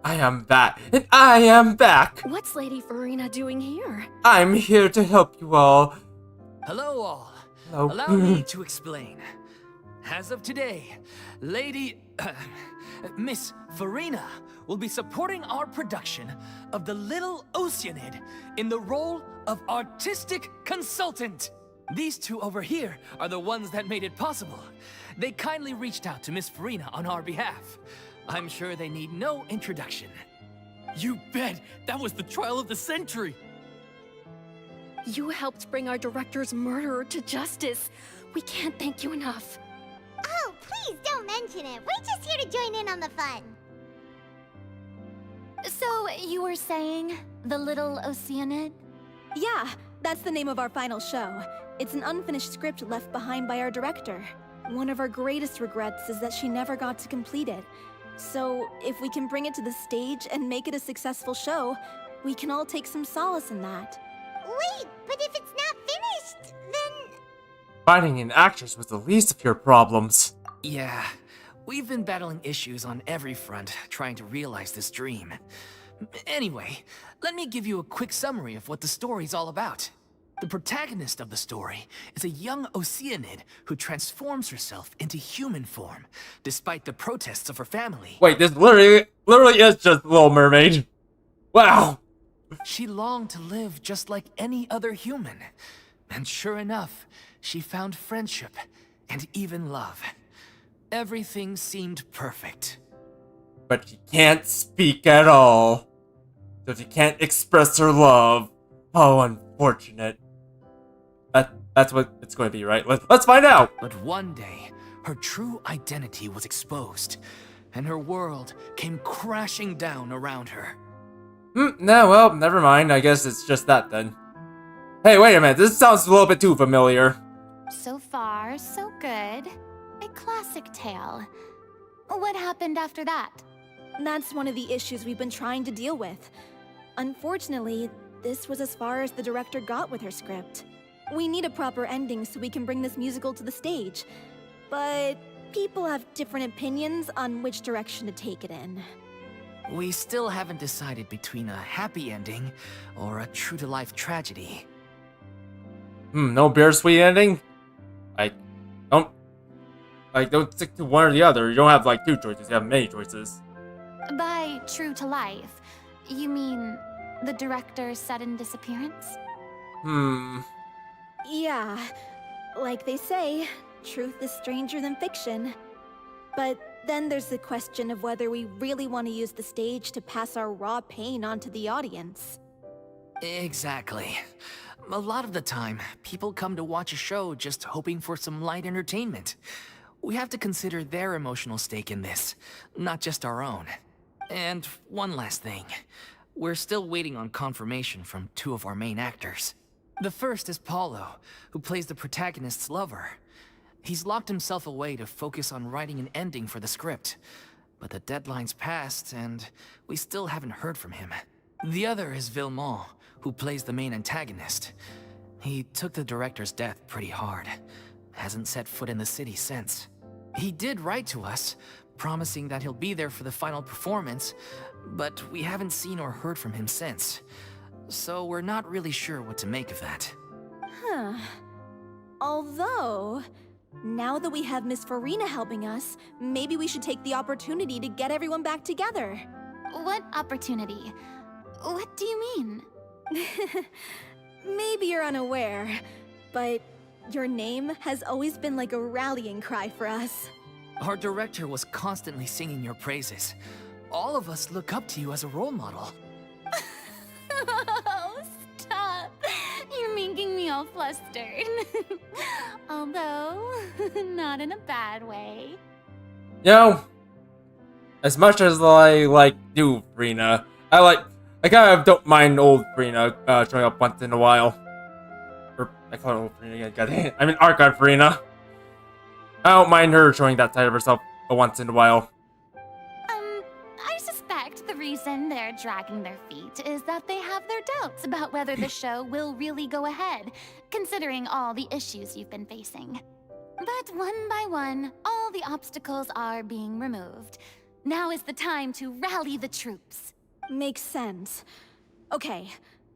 I am back, and I am back. What's Lady Furina doing here? I'm here to help you all. Hello, all. Hello. Allow me to explain. As of today, Miss Furina will be supporting our production of The Little Oceanid in the role of artistic consultant. These two over here are the ones that made it possible. They kindly reached out to Miss Furina on our behalf. I'm sure they need no introduction. You bet! That was the trial of the century! You helped bring our director's murderer to justice. We can't thank you enough. Oh, please don't mention it. We're just here to join in on the fun. So, you were saying The Little Oceanid? Yeah, that's the name of our final show. It's an unfinished script left behind by our director. One of our greatest regrets is that she never got to complete it. So, if we can bring it to the stage and make it a successful show, we can all take some solace in that. Wait, but if it's not finished, then... Finding an actress was the least of your problems. Yeah, we've been battling issues on every front trying to realize this dream. Anyway, let me give you a quick summary of what the story's all about. The protagonist of the story is a young Oceanid who transforms herself into human form, despite the protests of her family. Wait, this literally is just Little Mermaid. Wow. She longed to live just like any other human. And sure enough, she found friendship and even love. Everything seemed perfect. But she can't speak at all. So she can't express her love. How unfortunate. That's what it's going to be, right? Let's find out! But one day, her true identity was exposed, and her world came crashing down around her. No, well, never mind. I guess it's just that then. Hey, wait a minute. This sounds a little bit too familiar. So far, so good. A classic tale. What happened after that? That's one of the issues we've been trying to deal with. Unfortunately, this was as far as the director got with her script. We need a proper ending so we can bring this musical to the stage. But people have different opinions on which direction to take it in. We still haven't decided between a happy ending or a true-to-life tragedy. No bittersweet ending? Don't stick to one or the other. You don't have like two choices, you have many choices. By true to life, you mean the director's sudden disappearance? Yeah, like they say, truth is stranger than fiction. But then there's the question of whether we really want to use the stage to pass our raw pain onto the audience. Exactly. A lot of the time, people come to watch a show just hoping for some light entertainment. We have to consider their emotional stake in this, not just our own. And one last thing. We're still waiting on confirmation from two of our main actors. The first is Paulo, who plays the protagonist's lover. He's locked himself away to focus on writing an ending for the script. But the deadline's passed, and we still haven't heard from him. The other is Villemont, who plays the main antagonist. He took the director's death pretty hard. Hasn't set foot in the city since. He did write to us, promising that he'll be there for the final performance, but we haven't seen or heard from him since. So we're not really sure what to make of that. Huh. Although, now that we have Miss Furina helping us, maybe we should take the opportunity to get everyone back together. What opportunity? What do you mean? Maybe you're unaware, but your name has always been like a rallying cry for us. Our director was constantly singing your praises. All of us look up to you as a role model. Oh, stop. You're making me all flustered. Although, not in a bad way. You know, as much as I like new Furina, I kind of don't mind old Furina showing up once in a while. Or, I call her old Furina again, goddamn. I mean Archive Furina. I don't mind her showing that side of herself once in a while. I suspect the reason they're dragging their feet is that they have their doubts about whether the show will really go ahead, considering all the issues you've been facing. But one by one, all the obstacles are being removed. Now is the time to rally the troops. Makes sense. Okay,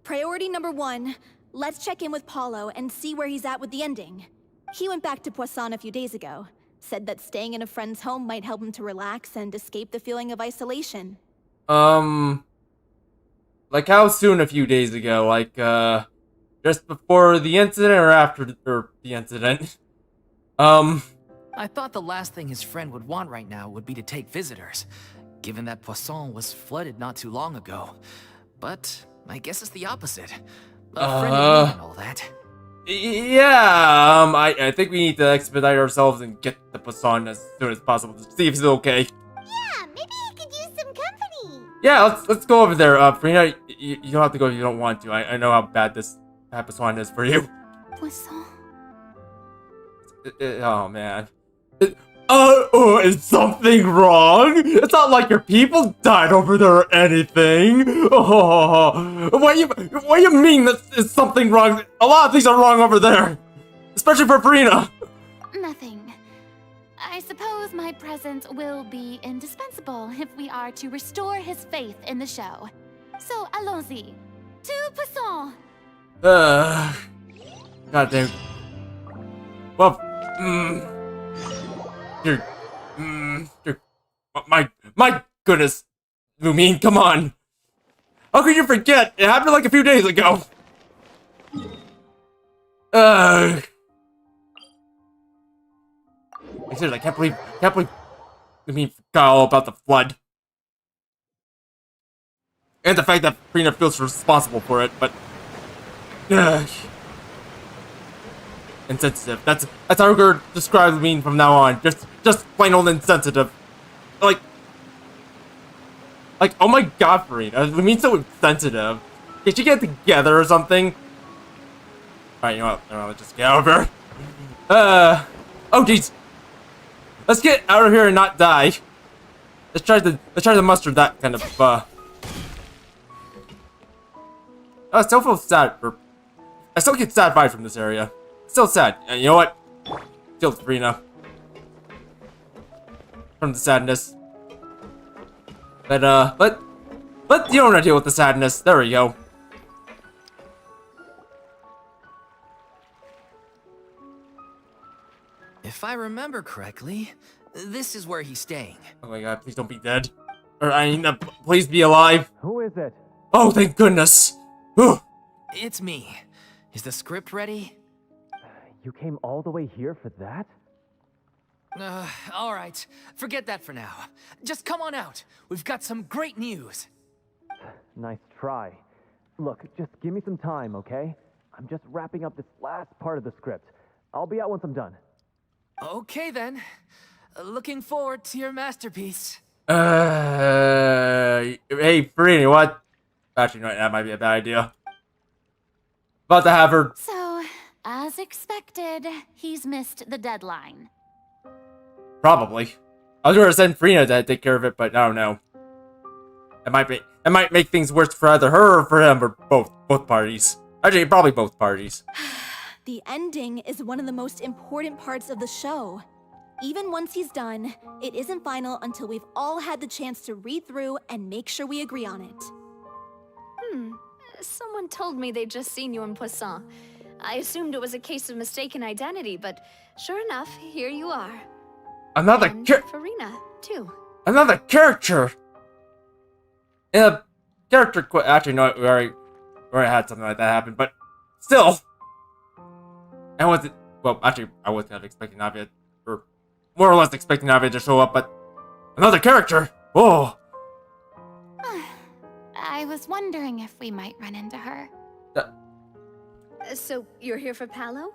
priority number 1, let's check in with Paulo and see where he's at with the ending. He went back to Poisson a few days ago. Said that staying in a friend's home might help him to relax and escape the feeling of isolation. Like how soon a few days ago? Like, just before the incident or after the incident? I thought the last thing his friend would want right now would be to take visitors, given that Poisson was flooded not too long ago. But I guess it's the opposite. A friend in need and all that. Yeah, I think we need to expedite ourselves and get to Poisson as soon as possible to see if he's okay. Yeah, maybe he could use some company. Yeah, let's go over there. Furina, you don't have to go if you don't want to. I know how bad Poisson is for you. Poisson? Oh man. Is something wrong? It's not like your people died over there or anything. Oh, what do you mean that is something wrong? A lot of things are wrong over there, especially for Furina. Nothing. I suppose my presence will be indispensable if we are to restore his faith in the show. So allons-y. To Poisson! Goddamn. Well, my goodness, Lumine, come on! How could you forget? It happened like a few days ago. I can't believe Lumine forgot all about the flood, and the fact that Furina feels responsible for it. But insensitive. That's how we're gonna describe Lumine from now on. Just plain old insensitive. Like, oh my god, Furina, Lumine's so insensitive. Did you get together or something? Alright, you know what? Let's just get over. Oh jeez. Let's get out of here and not die. Let's try to muster that kind of I still feel sad I still get sad vibes from this area. Still sad. And you know what? Killed Furina from the sadness. But let the owner deal with the sadness. There we go. If I remember correctly, this is where he's staying. Oh my god, please don't be dead. Or I mean, please be alive. Who is it? Oh, thank goodness. Whew. It's me. Is the script ready? You came all the way here for that? All right. Forget that for now. Just come on out. We've got some great news. Nice try. Look, just give me some time, okay? I'm just wrapping up this last part of the script. I'll be out once I'm done. Okay then. Looking forward to your masterpiece. Hey, Furina, what? Actually, no, that might be a bad idea. About to have her. So, as expected, he's missed the deadline. Probably. I was gonna send Furina to take care of it, but I don't know. It might make things worse for either her or for him, or both parties. Actually, probably both parties. The ending is one of the most important parts of the show. Even once he's done, it isn't final until we've all had the chance to read through and make sure we agree on it. Someone told me they'd just seen you in Poisson. I assumed it was a case of mistaken identity, but sure enough, here you are. Another And Furina, too. Another character. In a character actually, no, we already had something like that happen, but still. I wasn't. Well, actually, I was kind of expecting Navia or more or less expecting Navia to show up, but another character. Oh, I was wondering if we might run into her. So, you're here for Palo?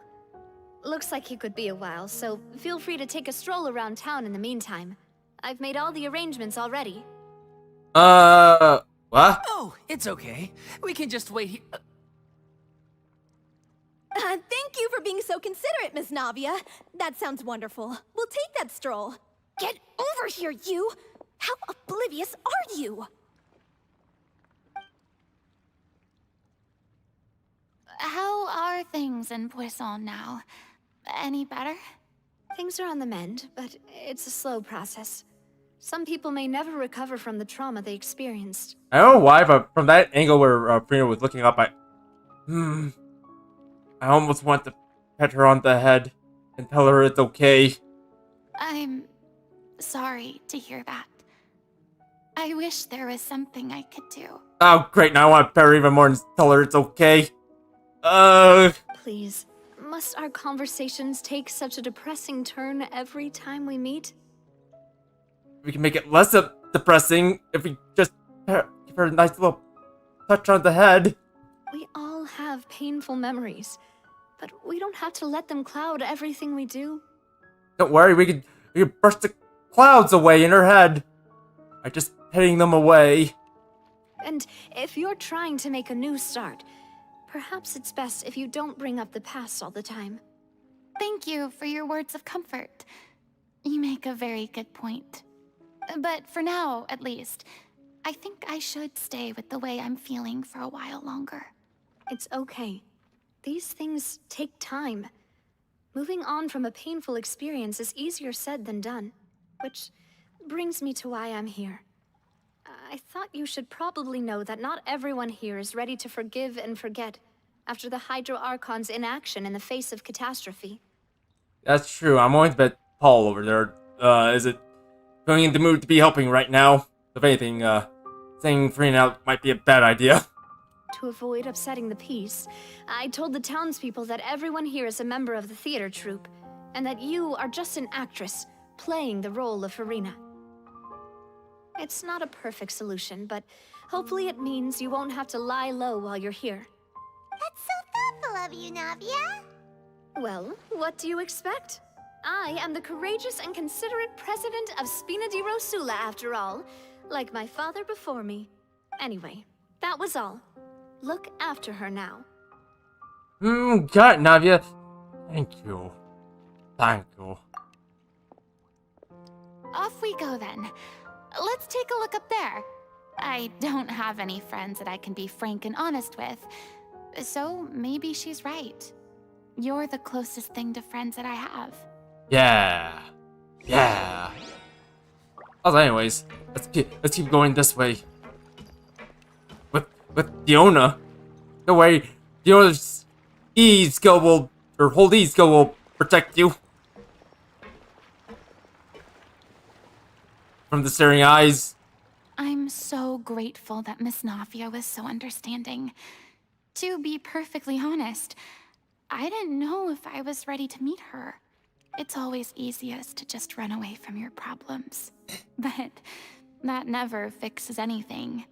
Looks like he could be a while, so feel free to take a stroll around town in the meantime. I've made all the arrangements already. what? Oh, it's okay. We can just wait here. Thank you for being so considerate, Miss Navia. That sounds wonderful. We'll take that stroll. Get over here, you! How oblivious are you? How are things in Poisson now? Any better? Things are on the mend, but it's a slow process. Some people may never recover from the trauma they experienced. I don't know why, but from that angle where Furina was looking up, I almost want to pet her on the head and tell her it's okay. I'm sorry to hear that. I wish there was something I could do. Oh, great, now I want to pet her even more and tell her it's okay. Please, must our conversations take such a depressing turn every time we meet? We can make it less depressing if we just give her a nice little touch on the head. We all have painful memories, but we don't have to let them cloud everything we do. Don't worry, we could brush the clouds away in her head by just petting them away. And if you're trying to make a new start, perhaps it's best if you don't bring up the past all the time. Thank you for your words of comfort. You make a very good point. But for now, at least, I think I should stay with the way I'm feeling for a while longer. It's okay. These things take time. Moving on from a painful experience is easier said than done. Which brings me to why I'm here. I thought you should probably know that not everyone here is ready to forgive and forget after the Hydro Archon's inaction in the face of catastrophe. That's true. I'm always a bit Paul over there. Is it going in the mood to be helping right now? If anything, saying Furina out might be a bad idea. To avoid upsetting the peace, I told the townspeople that everyone here is a member of the theater troupe, and that you are just an actress playing the role of Furina. It's not a perfect solution, but hopefully it means you won't have to lie low while you're here. That's so thoughtful of you, Navia. Well, what do you expect? I am the courageous and considerate president of Spina di Rosula, after all, like my father before me. Anyway, that was all. Look after her now. Got it, Navia. Thank you. Thank you. Off we go then. Let's take a look up there. I don't have any friends that I can be frank and honest with, so maybe she's right. You're the closest thing to friends that I have. Yeah. Yeah. Also, anyways, let's keep going this way. With Diona. Don't worry, Diona's E skill will, or hold E skill will protect you from the staring eyes. I'm so grateful that Miss Navia was so understanding. To be perfectly honest, I didn't know if I was ready to meet her. It's always easiest to just run away from your problems. But that never fixes anything.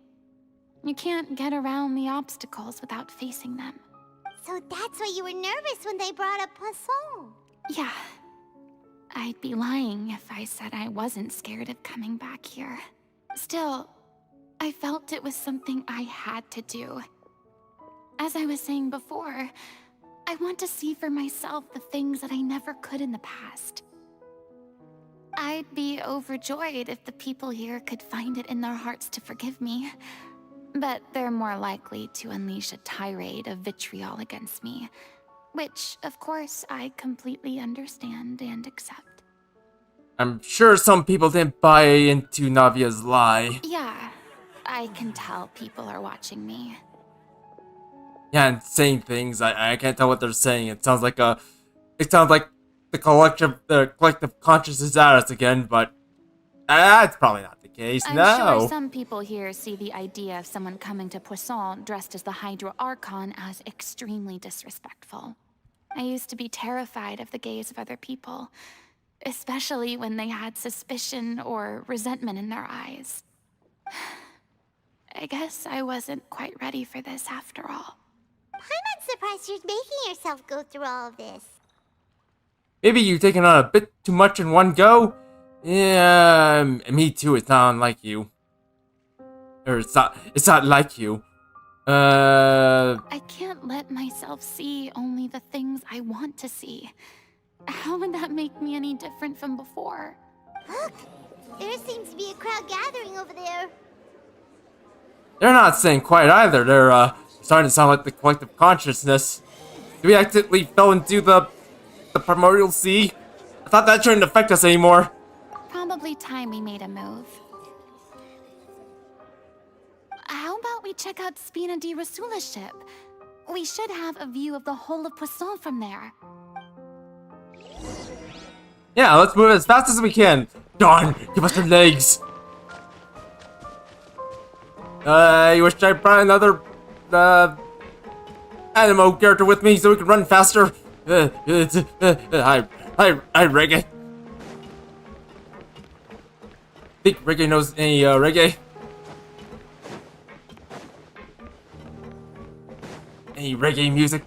You can't get around the obstacles without facing them. So that's why you were nervous when they brought up Poisson. Yeah. I'd be lying if I said I wasn't scared of coming back here. Still, I felt it was something I had to do. As I was saying before, I want to see for myself the things that I never could in the past. I'd be overjoyed if the people here could find it in their hearts to forgive me. But they're more likely to unleash a tirade of vitriol against me. Which, of course, I completely understand and accept. I'm sure some people didn't buy into Navia's lie. Yeah, I can tell people are watching me. Yeah, and saying things, I can't tell what they're saying. It sounds like the collective conscious is at us again, but that's probably not the case. I'm No. sure some people here see the idea of someone coming to Poisson dressed as the Hydro Archon as extremely disrespectful. I used to be terrified of the gaze of other people, especially when they had suspicion or resentment in their eyes. I guess I wasn't quite ready for this after all. I'm not surprised you're making yourself go through all of this. Maybe you're taking on a bit too much in one go? Yeah, me too, it's not unlike you. Or it's not like you. I can't let myself see only the things I want to see. How would that make me any different from before? Look, there seems to be a crowd gathering over there. They're not saying quite either. They're starting to sound like the collective consciousness. Do we accidentally fell into the primordial sea? I thought that shouldn't affect us anymore. Probably time we made a move. How about we check out Spina di Rasula's ship? We should have a view of the whole of Poisson from there. Yeah, let's move as fast as we can. Dawn, give us your legs. I wish I brought another Animo character with me so we can run faster. Hi, Reggae. Think Reggae knows any reggae? Any reggae music?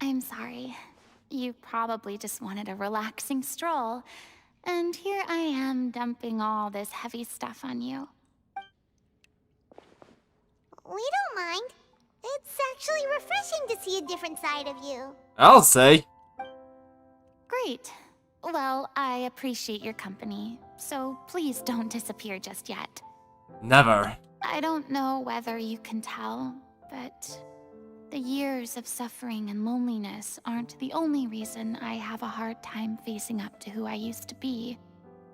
I'm sorry. You probably just wanted a relaxing stroll. And here I am dumping all this heavy stuff on you. We don't mind. It's actually refreshing to see a different side of you. I'll say. Great. Well, I appreciate your company, so please don't disappear just yet. Never. I don't know whether you can tell, but the years of suffering and loneliness aren't the only reason I have a hard time facing up to who I used to be.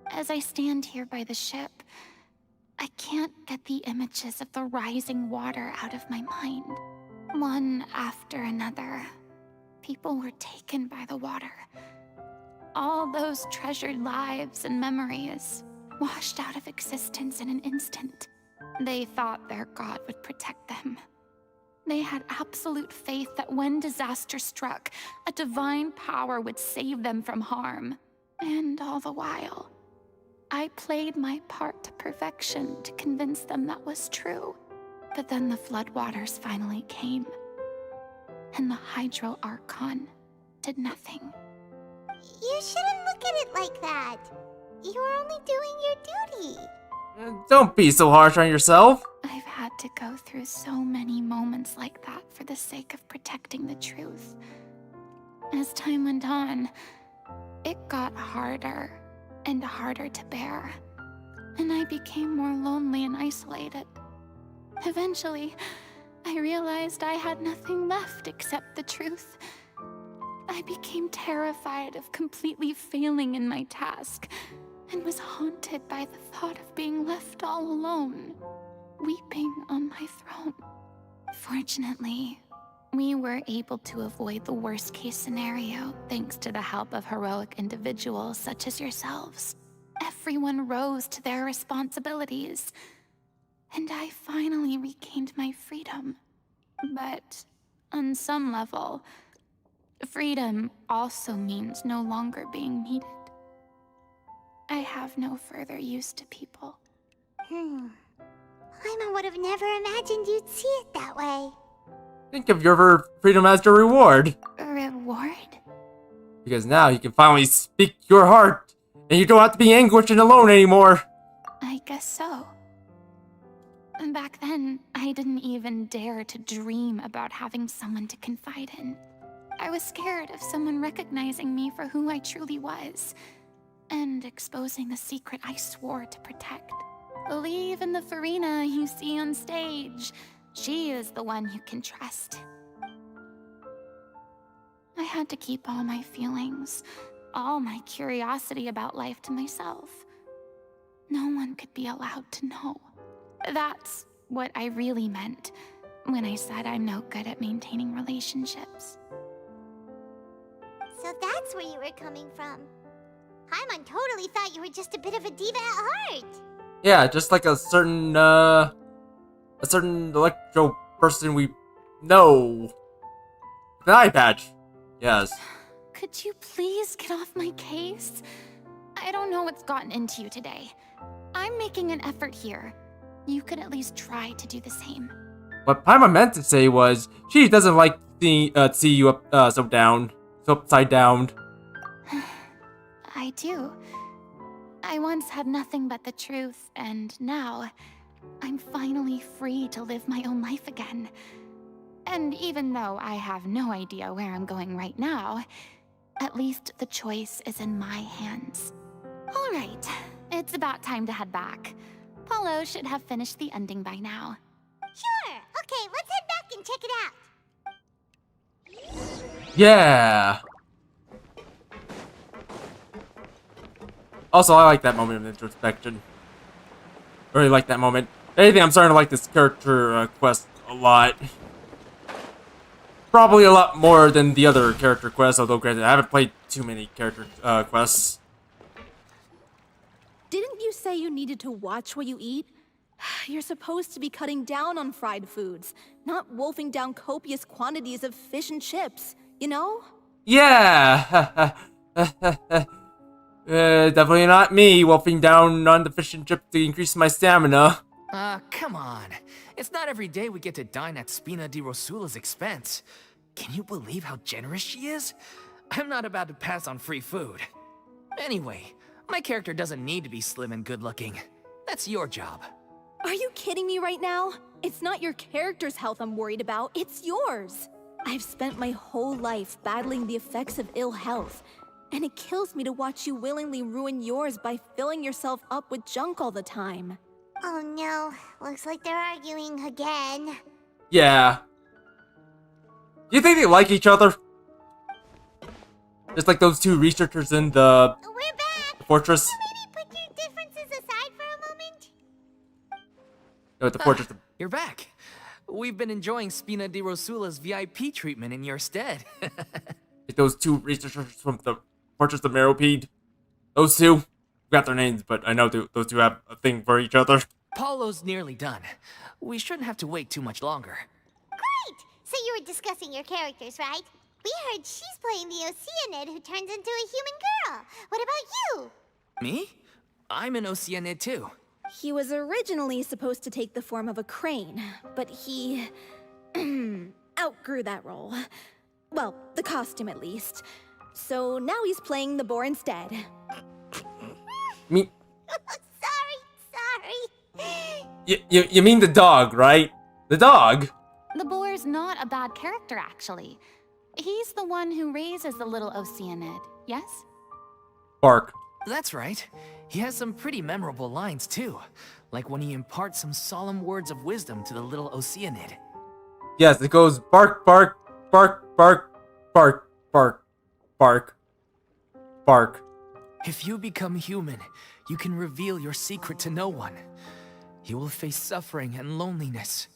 As I stand here by the ship, I can't get the images of the rising water out of my mind. One after another, people were taken by the water. All those treasured lives and memories washed out of existence in an instant. They thought their god would protect them. They had absolute faith that when disaster struck, a divine power would save them from harm. And all the while, I played my part to perfection to convince them that was true. But then the floodwaters finally came, and the Hydro Archon did nothing. You shouldn't look at it like that. You're only doing your duty. Don't be so harsh on yourself. I've had to go through so many moments like that for the sake of protecting the truth. As time went on, it got harder and harder to bear, and I became more lonely and isolated. Eventually, I realized I had nothing left except the truth. I became terrified of completely failing in my task, and was haunted by the thought of being left all alone, weeping on my throne. Fortunately, we were able to avoid the worst-case scenario thanks to the help of heroic individuals such as yourselves. Everyone rose to their responsibilities, and I finally regained my freedom. But on some level, freedom also means no longer being needed. I have no further use to people. Paimon would have never imagined you'd see it that way. Think of your freedom as your reward. Reward? Because now you can finally speak your heart, and you don't have to be anguished and alone anymore. I guess so. Back then, I didn't even dare to dream about having someone to confide in. I was scared of someone recognizing me for who I truly was, and exposing the secret I swore to protect. Believe in the Furina you see on stage. She is the one you can trust. I had to keep all my feelings, all my curiosity about life to myself. No one could be allowed to know. That's what I really meant when I said I'm no good at maintaining relationships. So that's where you were coming from. Paimon totally thought you were just a bit of a diva at heart. Yeah, just like a certain electro person we know. An eye patch. Yes. Could you please get off my case? I don't know what's gotten into you today. I'm making an effort here. You could at least try to do the same. What Paimon meant to say was she doesn't like to see you up so upside down. I do. I once had nothing but the truth, and now I'm finally free to live my own life again. And even though I have no idea where I'm going right now, at least the choice is in my hands. All right, it's about time to head back. Paulo should have finished the ending by now. Sure. Okay, let's head back and check it out. Yeah. Also, I like that moment of introspection. Really like that moment. If anything, I'm starting to like this character quest a lot. Probably a lot more than the other character quests, although granted, I haven't played too many character quests. Didn't you say you needed to watch what you eat? You're supposed to be cutting down on fried foods, not wolfing down copious quantities of fish and chips, you know? Yeah! Definitely not me wolfing down on the fish and chip to increase my stamina. Come on. It's not every day we get to dine at Spina di Rosula's expense. Can you believe how generous she is? I'm not about to pass on free food. Anyway, my character doesn't need to be slim and good-looking. That's your job. Are you kidding me right now? It's not your character's health I'm worried about, it's yours. I've spent my whole life battling the effects of ill health, and it kills me to watch you willingly ruin yours by filling yourself up with junk all the time. Oh no, looks like they're arguing again. Yeah. Do you think they like each other? Just like those two researchers in the We're back! fortress? Maybe put your differences aside for a moment? No, the fortress. You're back. We've been enjoying Spina di Rosula's VIP treatment in your stead. Like those two researchers from the fortress of Meropede. Those two. Forgot their names, but I know those two have a thing for each other. Paulo's nearly done. We shouldn't have to wait too much longer. Great! So you were discussing your characters, right? We heard she's playing the Oceanid who turns into a human girl. What about you? Me? I'm an Oceanid too. He was originally supposed to take the form of a crane, but he outgrew that role. Well, the costume at least. So now he's playing the boar instead. Me? sorry. You mean the dog, right? The dog? The boar's not a bad character, actually. He's the one who raises the little Oceanid, yes? Bark. That's right. He has some pretty memorable lines too. Like when he imparts some solemn words of wisdom to the little Oceanid. Yes, it goes bark, bark, bark, bark, bark, bark, bark, bark. If you become human, you can reveal your secret to no one. You will face suffering and loneliness.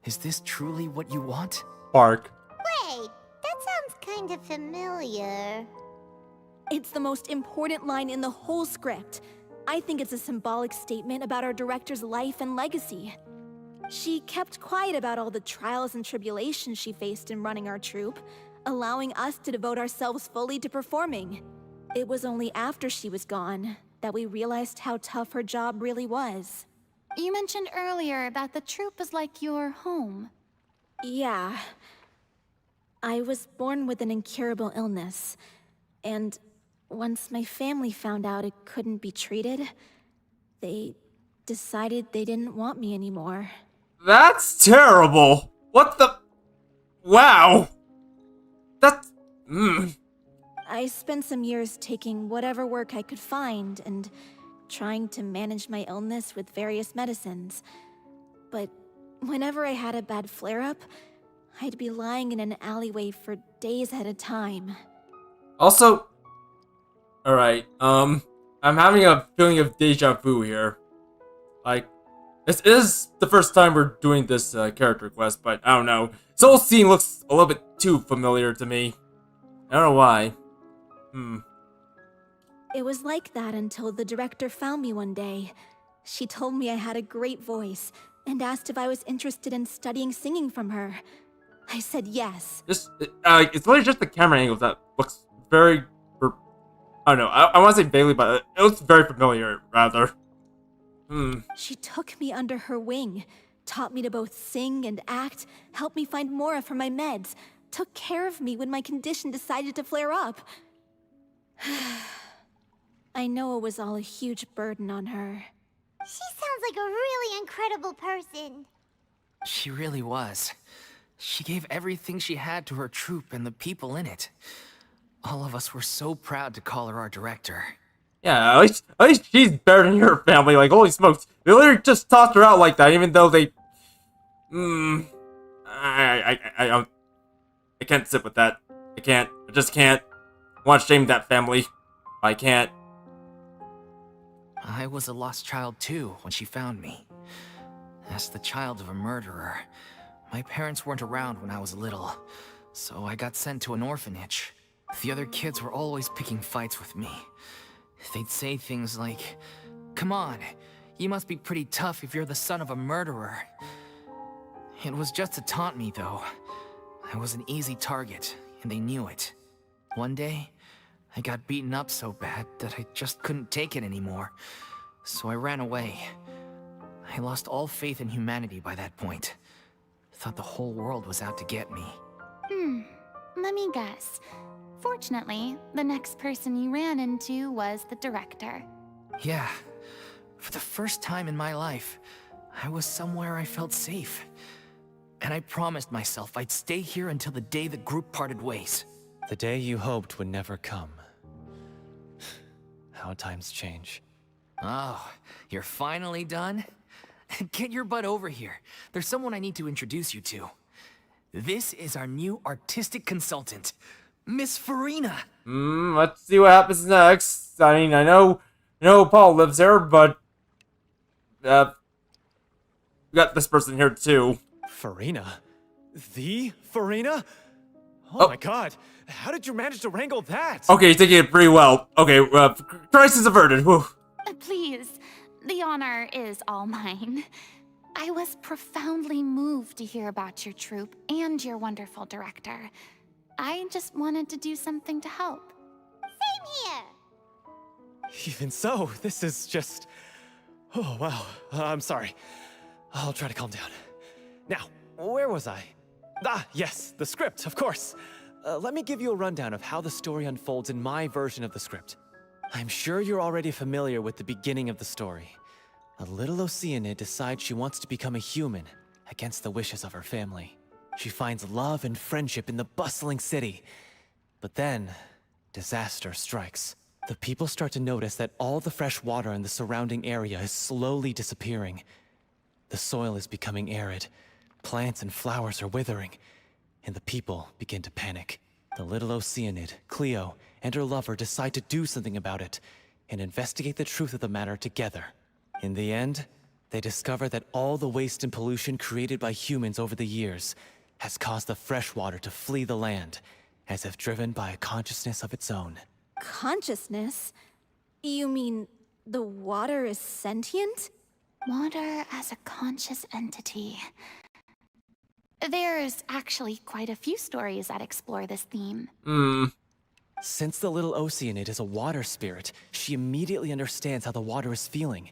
Is this truly what you want? Bark. Wait, that sounds kind of familiar. It's the most important line in the whole script. I think it's a symbolic statement about our director's life and legacy. She kept quiet about all the trials and tribulations she faced in running our troupe, allowing us to devote ourselves fully to performing. It was only after she was gone that we realized how tough her job really was. You mentioned earlier that the troupe is like your home. Yeah. I was born with an incurable illness, and once my family found out it couldn't be treated, they decided they didn't want me anymore. That's terrible. What the? Wow. That's. I spent some years taking whatever work I could find and trying to manage my illness with various medicines. But whenever I had a bad flare-up, I'd be lying in an alleyway for days at a time. Also, alright, I'm having a feeling of deja vu here. Like, this is the first time we're doing this character quest, but I don't know. This whole scene looks a little bit too familiar to me. I don't know why. It was like that until the director found me one day. She told me I had a great voice, and asked if I was interested in studying singing from her. I said yes. It's literally just the camera angles that looks very, I don't know, I want to say vaguely, but it looks very familiar, rather. She took me under her wing, taught me to both sing and act, helped me find Mora for my meds, took care of me when my condition decided to flare up. I know it was all a huge burden on her. She sounds like a really incredible person. She really was. She gave everything she had to her troupe and the people in it. All of us were so proud to call her our director. Yeah, at least she's better than your family. Like, holy smokes, they literally just tossed her out like that, even though they. I can't sit with that. I can't. I just can't. I want to shame that family. I can't. I was a lost child too when she found me. As the child of a murderer, my parents weren't around when I was little, so I got sent to an orphanage. The other kids were always picking fights with me. They'd say things like, "Come on, you must be pretty tough if you're the son of a murderer." It was just to taunt me, though. I was an easy target, and they knew it. One day, I got beaten up so bad that I just couldn't take it anymore, so I ran away. I lost all faith in humanity by that point. Thought the whole world was out to get me. Let me guess. Fortunately, the next person you ran into was the director. Yeah. For the first time in my life, I was somewhere I felt safe. And I promised myself I'd stay here until the day the group parted ways. The day you hoped would never come. How times change. Oh, you're finally done? Get your butt over here. There's someone I need to introduce you to. This is our new artistic consultant, Miss Furina. Let's see what happens next. I mean, I know Paul lives there, but we got this person here too. Furina? The Furina? Oh my god, how did you manage to wrangle that? Okay, you're taking it pretty well. Okay, crisis averted. Whew. Please, the honor is all mine. I was profoundly moved to hear about your troupe and your wonderful director. I just wanted to do something to help. Same here. Even so, this is just... Oh, wow. I'm sorry. I'll try to calm down. Now, where was I? Ah, yes, the script, of course. Let me give you a rundown of how the story unfolds in my version of the script. I'm sure you're already familiar with the beginning of the story. A little Oceanid decides she wants to become a human, against the wishes of her family. She finds love and friendship in the bustling city. But then, disaster strikes. The people start to notice that all the fresh water in the surrounding area is slowly disappearing. The soil is becoming arid, plants and flowers are withering, and the people begin to panic. The little Oceanid, Cleo, and her lover decide to do something about it, and investigate the truth of the matter together. In the end, they discover that all the waste and pollution created by humans over the years has caused the fresh water to flee the land, as if driven by a consciousness of its own. Consciousness? You mean the water is sentient? Water as a conscious entity. There's actually quite a few stories that explore this theme. Since the little Oceanid is a water spirit, she immediately understands how the water is feeling.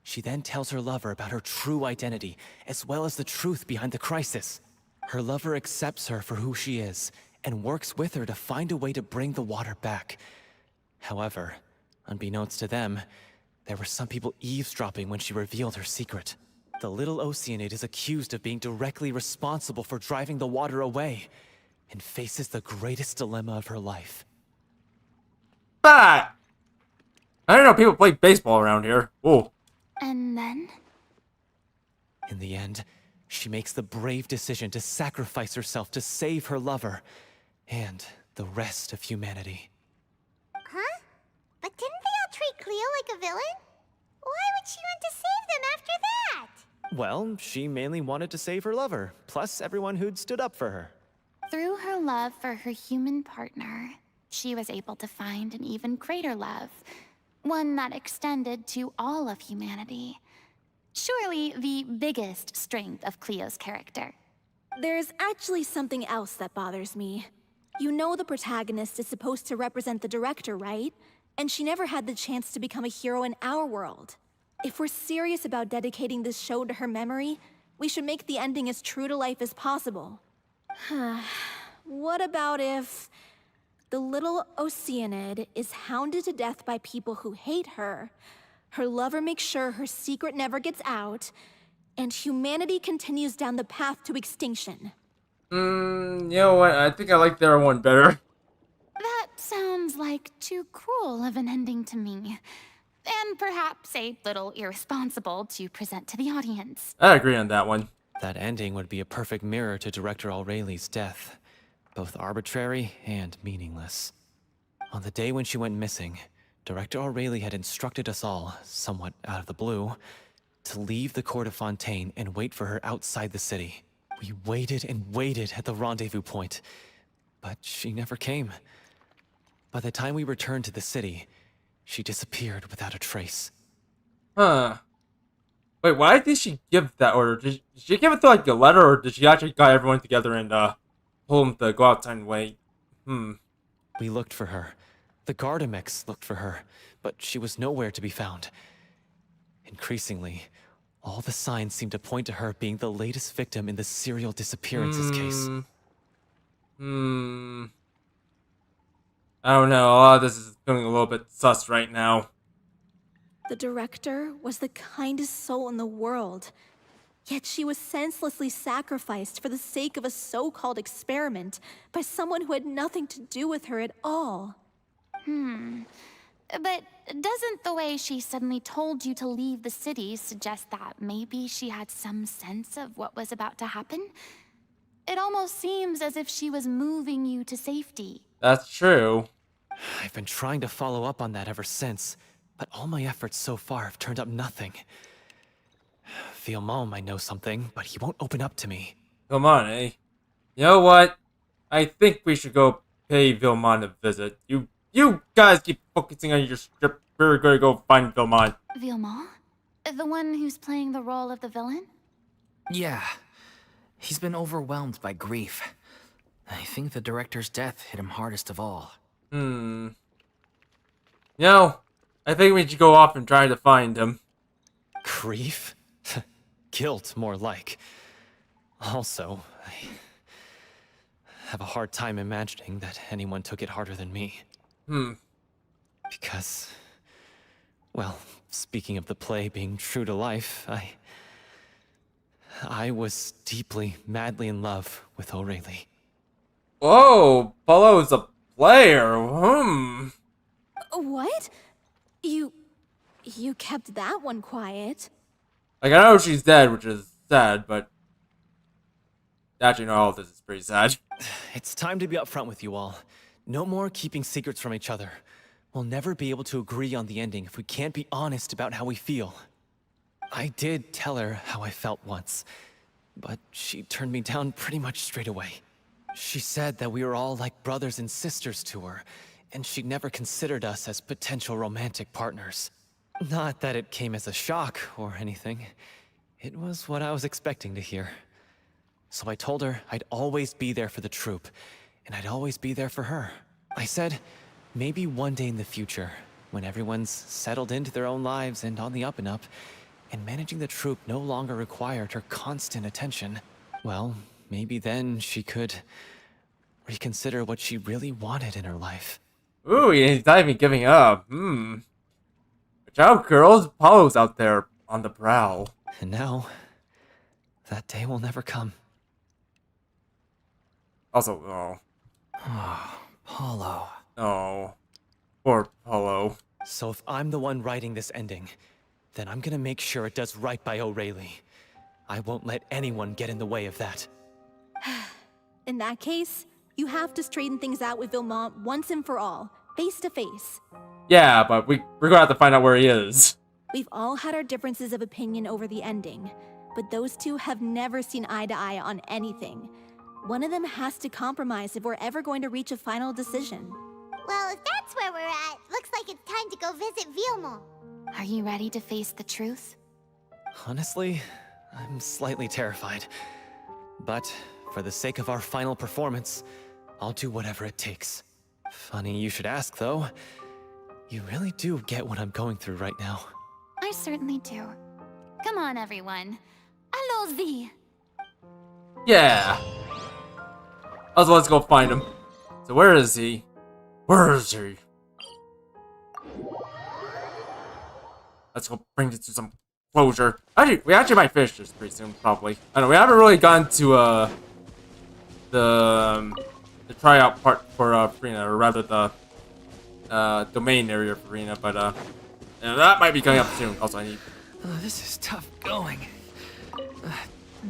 She then tells her lover about her true identity, as well as the truth behind the crisis. Her lover accepts her for who she is, and works with her to find a way to bring the water back. However, unbeknownst to them, there were some people eavesdropping when she revealed her secret. The little Oceanid is accused of being directly responsible for driving the water away, and faces the greatest dilemma of her life. But I don't know. People play baseball around here. Oh. And then? In the end, she makes the brave decision to sacrifice herself to save her lover and the rest of humanity. Huh? But didn't they all treat Cleo like a villain? Why would she want to save them after that? Well, she mainly wanted to save her lover, plus everyone who'd stood up for her. Through her love for her human partner, she was able to find an even greater love, one that extended to all of humanity. surely the biggest strength of Cleo's character. There's actually something else that bothers me. You know the protagonist is supposed to represent the director, right? And she never had the chance to become a hero in our world. If we're serious about dedicating this show to her memory, we should make the ending as true to life as possible. What about if the little Oceanid is hounded to death by people who hate her, her lover makes sure her secret never gets out, and humanity continues down the path to extinction? You know what? I think I like their one better. That sounds like too cruel of an ending to me. And perhaps a little irresponsible to present to the audience. I agree on that one. That ending would be a perfect mirror to Director Aureli's death. Both arbitrary and meaningless. On the day when she went missing, Director Aureli had instructed us all, somewhat out of the blue, to leave the court of Fontaine and wait for her outside the city. We waited and waited at the rendezvous point, but she never came. By the time we returned to the city, she disappeared without a trace. Huh. Wait, why did she give that order? Did she give it to like a letter, or did she actually got everyone together and told them to go outside and wait? We looked for her. The Gardamex looked for her, but she was nowhere to be found. Increasingly, all the signs seemed to point to her being the latest victim in the serial disappearances case. I don't know. A lot of this is feeling a little bit sus right now. The director was the kindest soul in the world, yet she was senselessly sacrificed for the sake of a so-called experiment by someone who had nothing to do with her at all. But doesn't the way she suddenly told you to leave the city suggest that maybe she had some sense of what was about to happen? It almost seems as if she was moving you to safety. That's true. I've been trying to follow up on that ever since, but all my efforts so far have turned up nothing. Villemont might know something, but he won't open up to me. Come on, eh? You know what? I think we should go pay Villemont a visit. You guys keep focusing on your script. We're gonna go find Villemont. Villemont? The one who's playing the role of the villain? Yeah. He's been overwhelmed by grief. I think the director's death hit him hardest of all. You know, I think we should go off and try to find him. Grief? Guilt, more like. Also, I have a hard time imagining that anyone took it harder than me. Because, well, speaking of the play being true to life, I was deeply, madly in love with Aureli. Whoa, Polo's a player. What? You kept that one quiet. Like, I know she's dead, which is sad, but actually, no, all of this is pretty sad. It's time to be upfront with you all. No more keeping secrets from each other. We'll never be able to agree on the ending if we can't be honest about how we feel. I did tell her how I felt once, but she turned me down pretty much straight away. She said that we were all like brothers and sisters to her, and she'd never considered us as potential romantic partners. Not that it came as a shock or anything. It was what I was expecting to hear. So I told her I'd always be there for the troupe, and I'd always be there for her. I said, maybe one day in the future, when everyone's settled into their own lives and on the up and up, and managing the troupe no longer required her constant attention, well, maybe then she could reconsider what she really wanted in her life. Ooh, he's not even giving up. Watch out, girls. Apollo's out there on the prowl. And now, that day will never come. Also, Paulo. oh, poor Polo. So if I'm the one writing this ending, then I'm gonna make sure it does right by Aureli. I won't let anyone get in the way of that. In that case, you have to straighten things out with Villemont once and for all, face to face. Yeah, but we're gonna have to find out where he is. We've all had our differences of opinion over the ending, but those two have never seen eye to eye on anything. One of them has to compromise if we're ever going to reach a final decision. Well, if that's where we're at, looks like it's time to go visit Villemont. Are you ready to face the truth? Honestly, I'm slightly terrified. But for the sake of our final performance, I'll do whatever it takes. Funny you should ask, though. You really do get what I'm going through right now. I certainly do. Come on, everyone. Allons-y! Yeah. Also, let's go find him. So where is he? Where is he? Let's go bring this to some closure. We actually might finish this pretty soon, probably. I know we haven't really gone to the tryout part for Furina, or rather the domain area for Furina, but that might be coming up soon. Also, I need. This is tough going.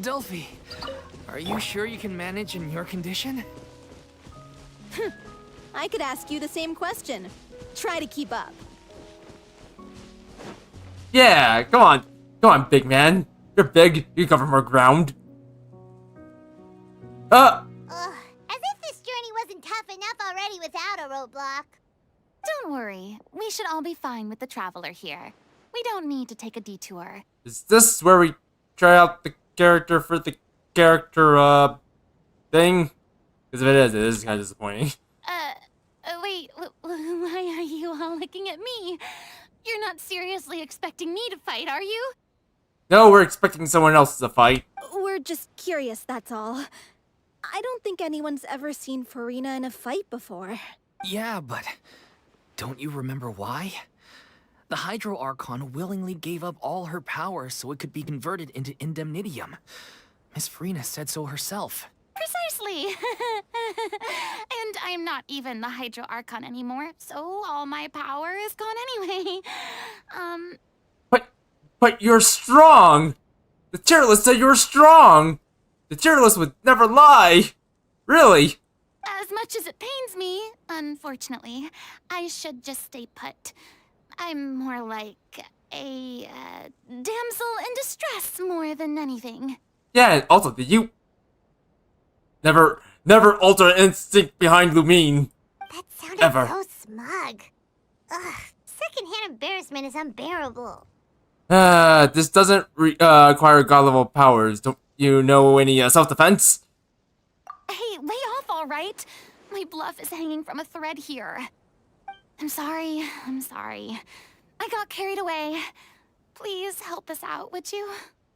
Delphi, are you sure you can manage in your condition? I could ask you the same question. Try to keep up. Yeah, come on, big man. You're big. You cover more ground. Ugh, as if this journey wasn't tough enough already without a roadblock. Don't worry. We should all be fine with the traveler here. We don't need to take a detour. Is this where we try out the character for the character thing? Because if it is kind of disappointing. Wait, why are you all looking at me? You're not seriously expecting me to fight, are you? No, we're expecting someone else to fight. We're just curious, that's all. I don't think anyone's ever seen Furina in a fight before. Yeah, but don't you remember why? The Hydro Archon willingly gave up all her power so it could be converted into Indemnitium. Miss Furina said so herself. Precisely! And I'm not even the Hydro Archon anymore, so all my power is gone anyway. But you're strong! The tier list said you were strong! The tier list would never lie! Really? As much as it pains me, unfortunately, I should just stay put. I'm more like a damsel in distress more than anything. Yeah, and also, did you never alter instinct behind Lumine? That sounded Ever. so smug. Ugh, secondhand embarrassment is unbearable. This doesn't require god-level powers. Don't you know any self-defense? Hey, lay off, all right? My bluff is hanging from a thread here. I'm sorry. I got carried away. Please help us out, would you?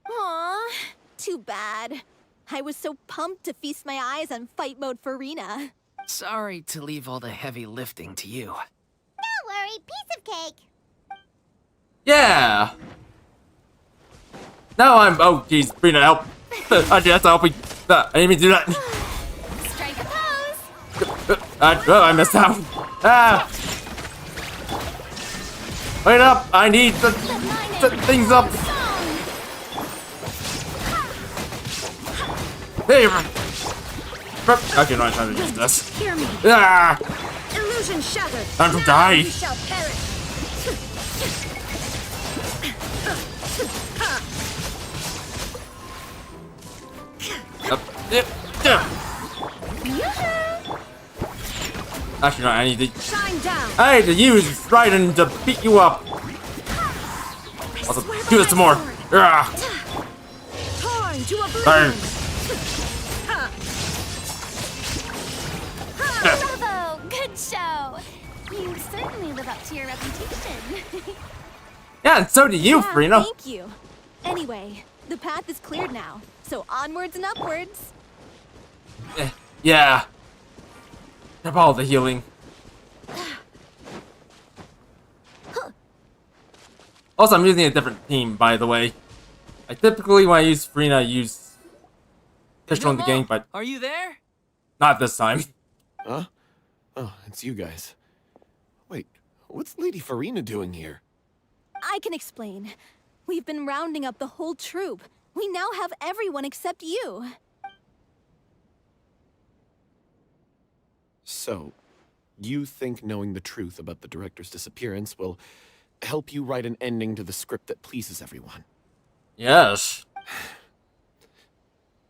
Aw, too bad. I was so pumped to feast my eyes on fight mode Furina. Sorry to leave all the heavy lifting to you. Don't worry, piece of cake. Yeah! Now I'm- oh jeez, Furina, help! I have to help me. I didn't mean to do that. Strike a pose! I messed out. Ah! Wait up! I need to set things up. Hey! Okay, no, I'm trying to use this. Hear me. Ah! Illusion shattered. Time to die. You shall perish. Actually, no, I need to. Shine down. I need to use Raiden to beat you up. Also, do this some more. Ah! Torn to Burn. oblivion. Bravo! Good show! You certainly live up to your reputation. Yeah, and so do you, Yeah, Furina. thank you. Anyway, the path is cleared now, so onwards and upwards. Yeah. Grab all the healing. Also, I'm using a different team, by the way. I typically, when I use Furina, I use pistol in the game, but Are you there? not this time. Huh? Oh, it's you guys. Wait, what's Lady Furina doing here? I can explain. We've been rounding up the whole troop. We now have everyone except you. So, you think knowing the truth about the director's disappearance will help you write an ending to the script that pleases everyone? Yes.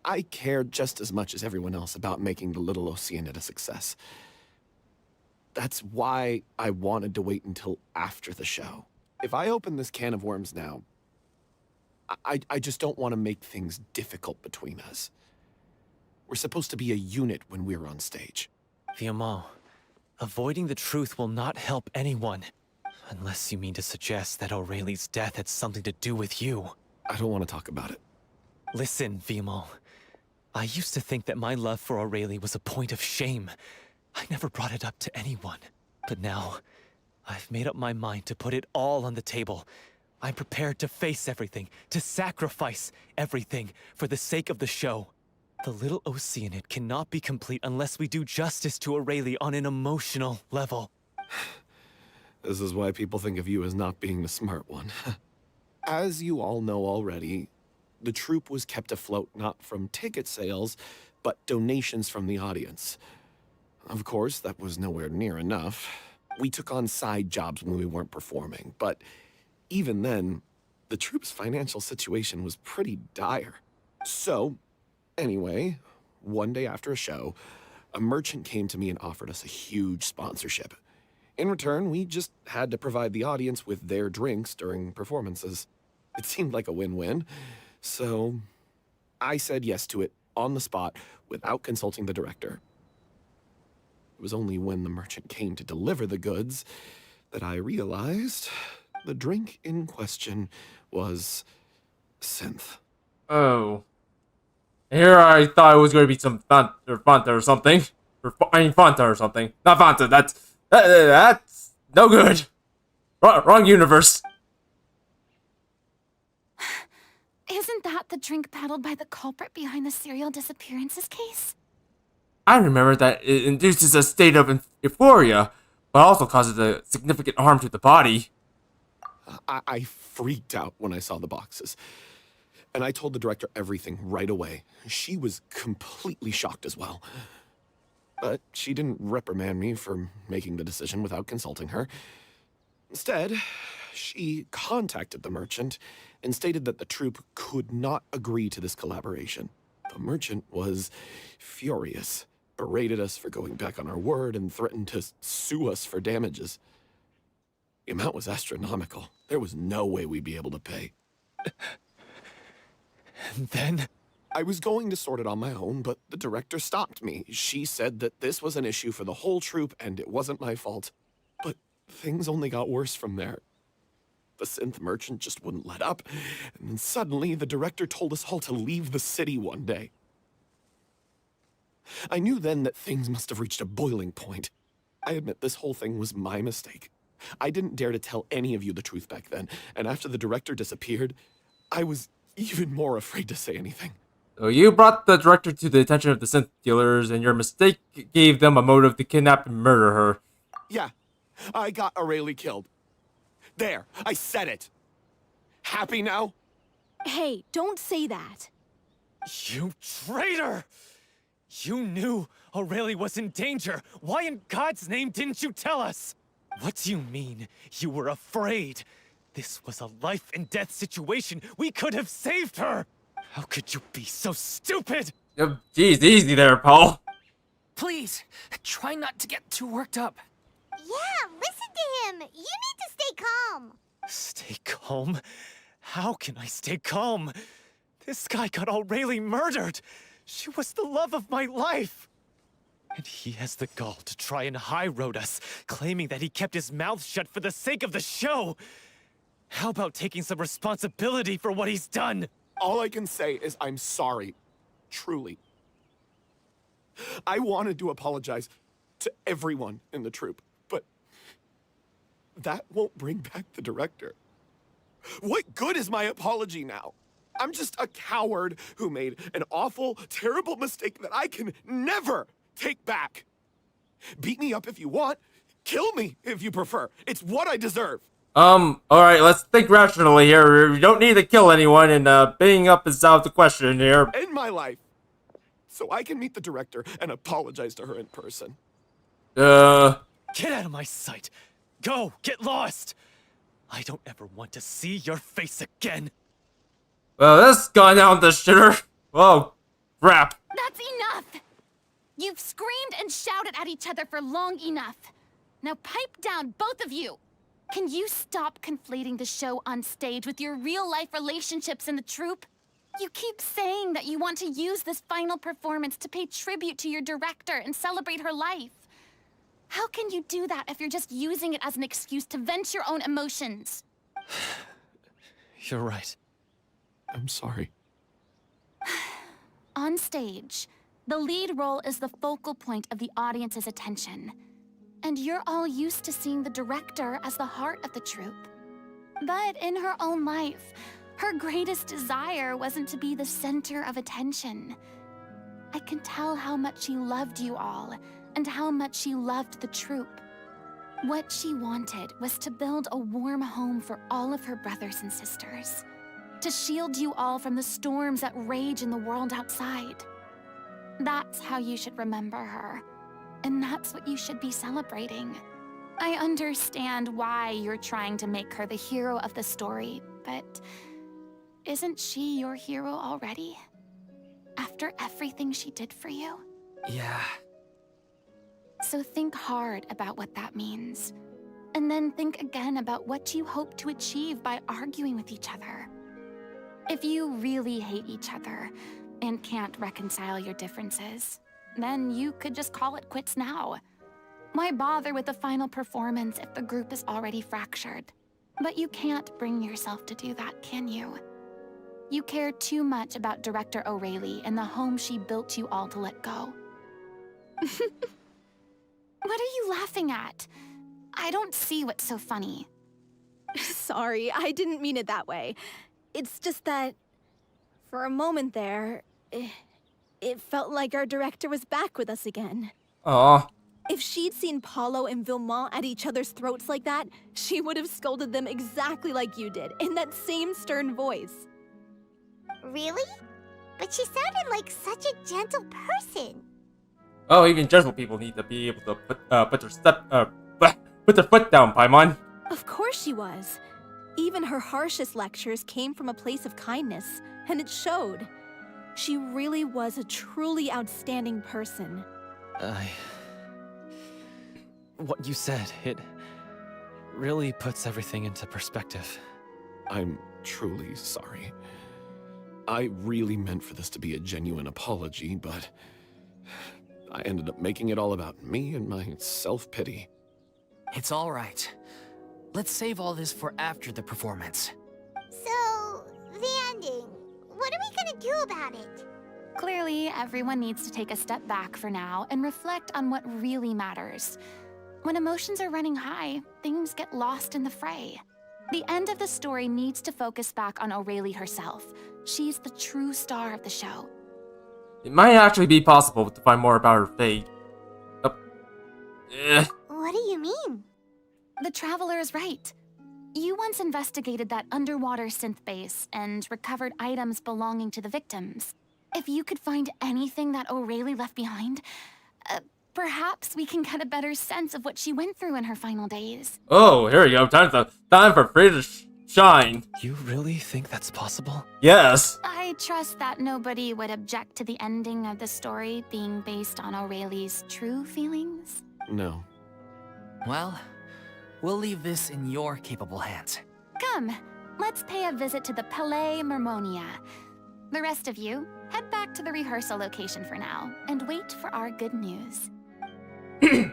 I care just as much as everyone else about making the Little Oceanid a success. That's why I wanted to wait until after the show. If I open this can of worms now, I just don't want to make things difficult between us. We're supposed to be a unit when we're on stage. Fiamma, avoiding the truth will not help anyone. Unless you mean to suggest that Aurelie's death had something to do with you. I don't want to talk about it. Listen, Fiamma. I used to think that my love for Aurelie was a point of shame. I never brought it up to anyone. But now, I've made up my mind to put it all on the table. I'm prepared to face everything, to sacrifice everything for the sake of the show. The little Oceanid cannot be complete unless we do justice to Aurelie on an emotional level. This is why people think of you as not being the smart one. As you all know already, the troupe was kept afloat not from ticket sales, but donations from the audience. Of course, that was nowhere near enough. We took on side jobs when we weren't performing, but even then, the troupe's financial situation was pretty dire. So, anyway, one day after a show, a merchant came to me and offered us a huge sponsorship. In return, we just had to provide the audience with their drinks during performances. It seemed like a win-win, so I said yes to it on the spot without consulting the director. It was only when the merchant came to deliver the goods that I realized the drink in question was synth. Oh. Here I thought it was going to be some Fanta or something. Fanta or something. Not Fanta, that's no good. Wrong universe. Isn't that the drink peddled by the culprit behind the serial disappearances case? I remember that it induces a state of euphoria, but also causes a significant harm to the body. I freaked out when I saw the boxes. And I told the director everything right away. She was completely shocked as well. But she didn't reprimand me for making the decision without consulting her. Instead, she contacted the merchant and stated that the troupe could not agree to this collaboration. The merchant was furious, berated us for going back on our word, and threatened to sue us for damages. The amount was astronomical. There was no way we'd be able to pay. And then? I was going to sort it on my own, but the director stopped me. She said that this was an issue for the whole troupe and it wasn't my fault. But things only got worse from there. The synth merchant just wouldn't let up, and then suddenly the director told us all to leave the city one day. I knew then that things must have reached a boiling point. I admit this whole thing was my mistake. I didn't dare to tell any of you the truth back then, and after the director disappeared, I was even more afraid to say anything. So you brought the director to the attention of the synth dealers, and your mistake gave them a motive to kidnap and murder her. Yeah, I got Aurelie killed. There, I said it. Happy now? Hey, don't say that. You traitor! You knew Aurelie was in danger. Why in God's name didn't you tell us? What do you mean, you were afraid? This was a life and death situation. We could have saved her! How could you be so stupid? Jeez, easy there, Paul. Please, try not to get too worked up. Yeah, listen to him. You need to stay calm. Stay calm? How can I stay calm? This guy got Aurelie murdered. She was the love of my life. And he has the gall to try and high-road us, claiming that he kept his mouth shut for the sake of the show. How about taking some responsibility for what he's done? All I can say is I'm sorry. Truly. I wanted to apologize to everyone in the troupe, but that won't bring back the director. What good is my apology now? I'm just a coward who made an awful, terrible mistake that I can never take back. Beat me up if you want. Kill me if you prefer. It's what I deserve. Alright, let's think rationally here. We don't need to kill anyone, and, beating up is out of the question here. End my life, so I can meet the director and apologize to her in person. Get out of my sight. Go, get lost. I don't ever want to see your face again. Well, this gone down the shitter. Whoa, crap. That's enough! You've screamed and shouted at each other for long enough. Now pipe down, both of you. Can you stop conflating the show on stage with your real-life relationships in the troupe? You keep saying that you want to use this final performance to pay tribute to your director and celebrate her life. How can you do that if you're just using it as an excuse to vent your own emotions? You're right. I'm sorry. On stage, the lead role is the focal point of the audience's attention. And you're all used to seeing the director as the heart of the troupe. But in her own life, her greatest desire wasn't to be the center of attention. I can tell how much she loved you all, and how much she loved the troupe. What she wanted was to build a warm home for all of her brothers and sisters. To shield you all from the storms that rage in the world outside. That's how you should remember her. And that's what you should be celebrating. I understand why you're trying to make her the hero of the story, but isn't she your hero already? After everything she did for you? Yeah. So think hard about what that means. And then think again about what you hope to achieve by arguing with each other. If you really hate each other and can't reconcile your differences, then you could just call it quits now. Why bother with the final performance if the group is already fractured? But you can't bring yourself to do that, can you? You care too much about Director O'Reilly and the home she built you all to let go. What are you laughing at? I don't see what's so funny. Sorry, I didn't mean it that way. It's just that, for a moment there, it felt like our director was back with us again. Aw. If she'd seen Paulo and Vilmont at each other's throats like that, she would have scolded them exactly like you did, in that same stern voice. Really? But she sounded like such a gentle person. Oh, even gentle people need to be able to put their foot down, Paimon. Of course she was. Even her harshest lectures came from a place of kindness, and it showed. She really was a truly outstanding person. What you said, it really puts everything into perspective. I'm truly sorry. I really meant for this to be a genuine apology, but I ended up making it all about me and my self-pity. It's all right. Let's save all this for after the performance. So, the ending. What are we gonna do about it? Clearly, everyone needs to take a step back for now and reflect on what really matters. When emotions are running high, things get lost in the fray. The end of the story needs to focus back on O'Reilly herself. She's the true star of the show. It might actually be possible to find more about her fate. What do you mean? The Traveler is right. You once investigated that underwater synth base and recovered items belonging to the victims. If you could find anything that O'Reilly left behind, perhaps we can get a better sense of what she went through in her final days. Oh, here we go. Time for Furina to shine. You really think that's possible? Yes. I trust that nobody would object to the ending of the story being based on O'Reilly's true feelings. No. Well, we'll leave this in your capable hands. Come, let's pay a visit to the Palais Mermonia. The rest of you, head back to the rehearsal location for now, and wait for our good news. You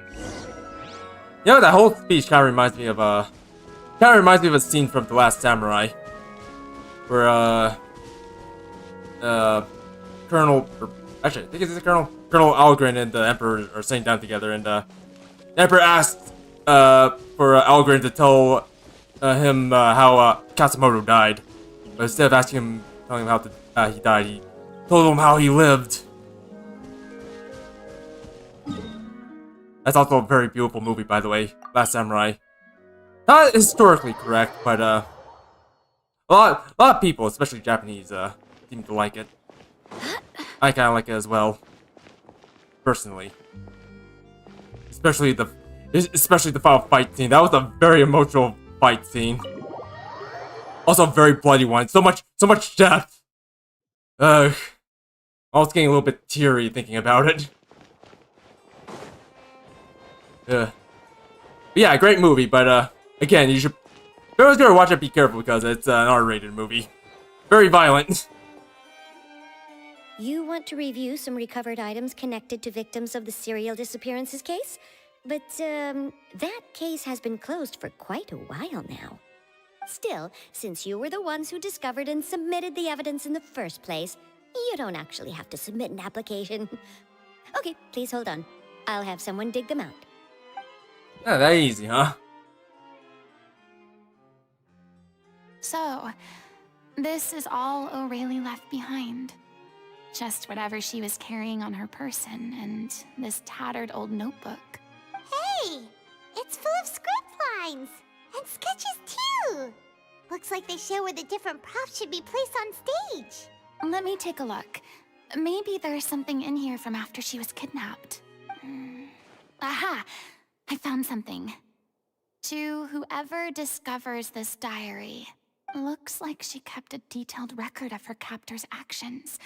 know, that whole speech kind of reminds me of a scene from The Last Samurai, where Colonel, actually, I think it's Colonel Algren and the Emperor are sitting down together, and the Emperor asked for Algren to tell him how Katsumoto died, but instead of asking him, telling him how he died, he told him how he lived. That's also a very beautiful movie, by the way, Last Samurai. Not historically correct, but a lot of people, especially Japanese, seem to like it. I kind of like it as well, personally. Especially the final fight scene. That was a very emotional fight scene. Also a very bloody one. So much death. I was getting a little bit teary thinking about it. But yeah, great movie, but Again, you should. If you're gonna watch it, be careful because it's an R-rated movie. Very violent. You want to review some recovered items connected to victims of the serial disappearances case? But, that case has been closed for quite a while now. Still, since you were the ones who discovered and submitted the evidence in the first place, you don't actually have to submit an application. Okay, please hold on. I'll have someone dig them out. Not that easy, huh? So, this is all O'Reilly left behind. Just whatever she was carrying on her person and this tattered old notebook. Hey! It's full of script lines! And sketches, too! Looks like they show where the different props should be placed on stage. Let me take a look. Maybe there's something in here from after she was kidnapped. Aha! I found something. To whoever discovers this diary, looks like she kept a detailed record of her captor's actions.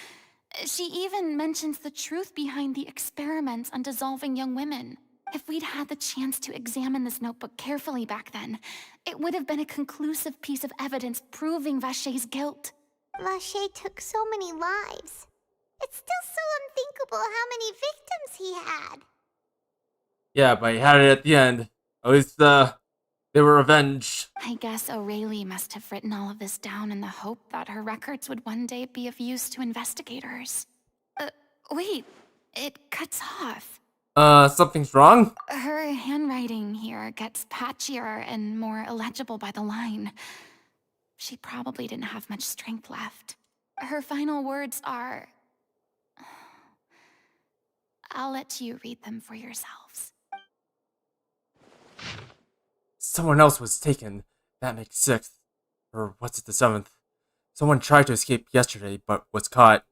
She even mentions the truth behind the experiments on dissolving young women. If we'd had the chance to examine this notebook carefully back then, it would have been a conclusive piece of evidence proving Vachey's guilt. Vachey took so many lives. It's still so unthinkable how many victims he had. Yeah, but he had it at the end. At least, they were avenged. I guess O'Reilly must have written all of this down in the hope that her records would one day be of use to investigators. Wait, it cuts off. Something's wrong? Her handwriting here gets patchier and more illegible by the line. She probably didn't have much strength left. Her final words are... I'll let you read them for yourselves. Someone else was taken. That makes 6th. Or what's it, the 7th? Someone tried to escape yesterday, but was caught.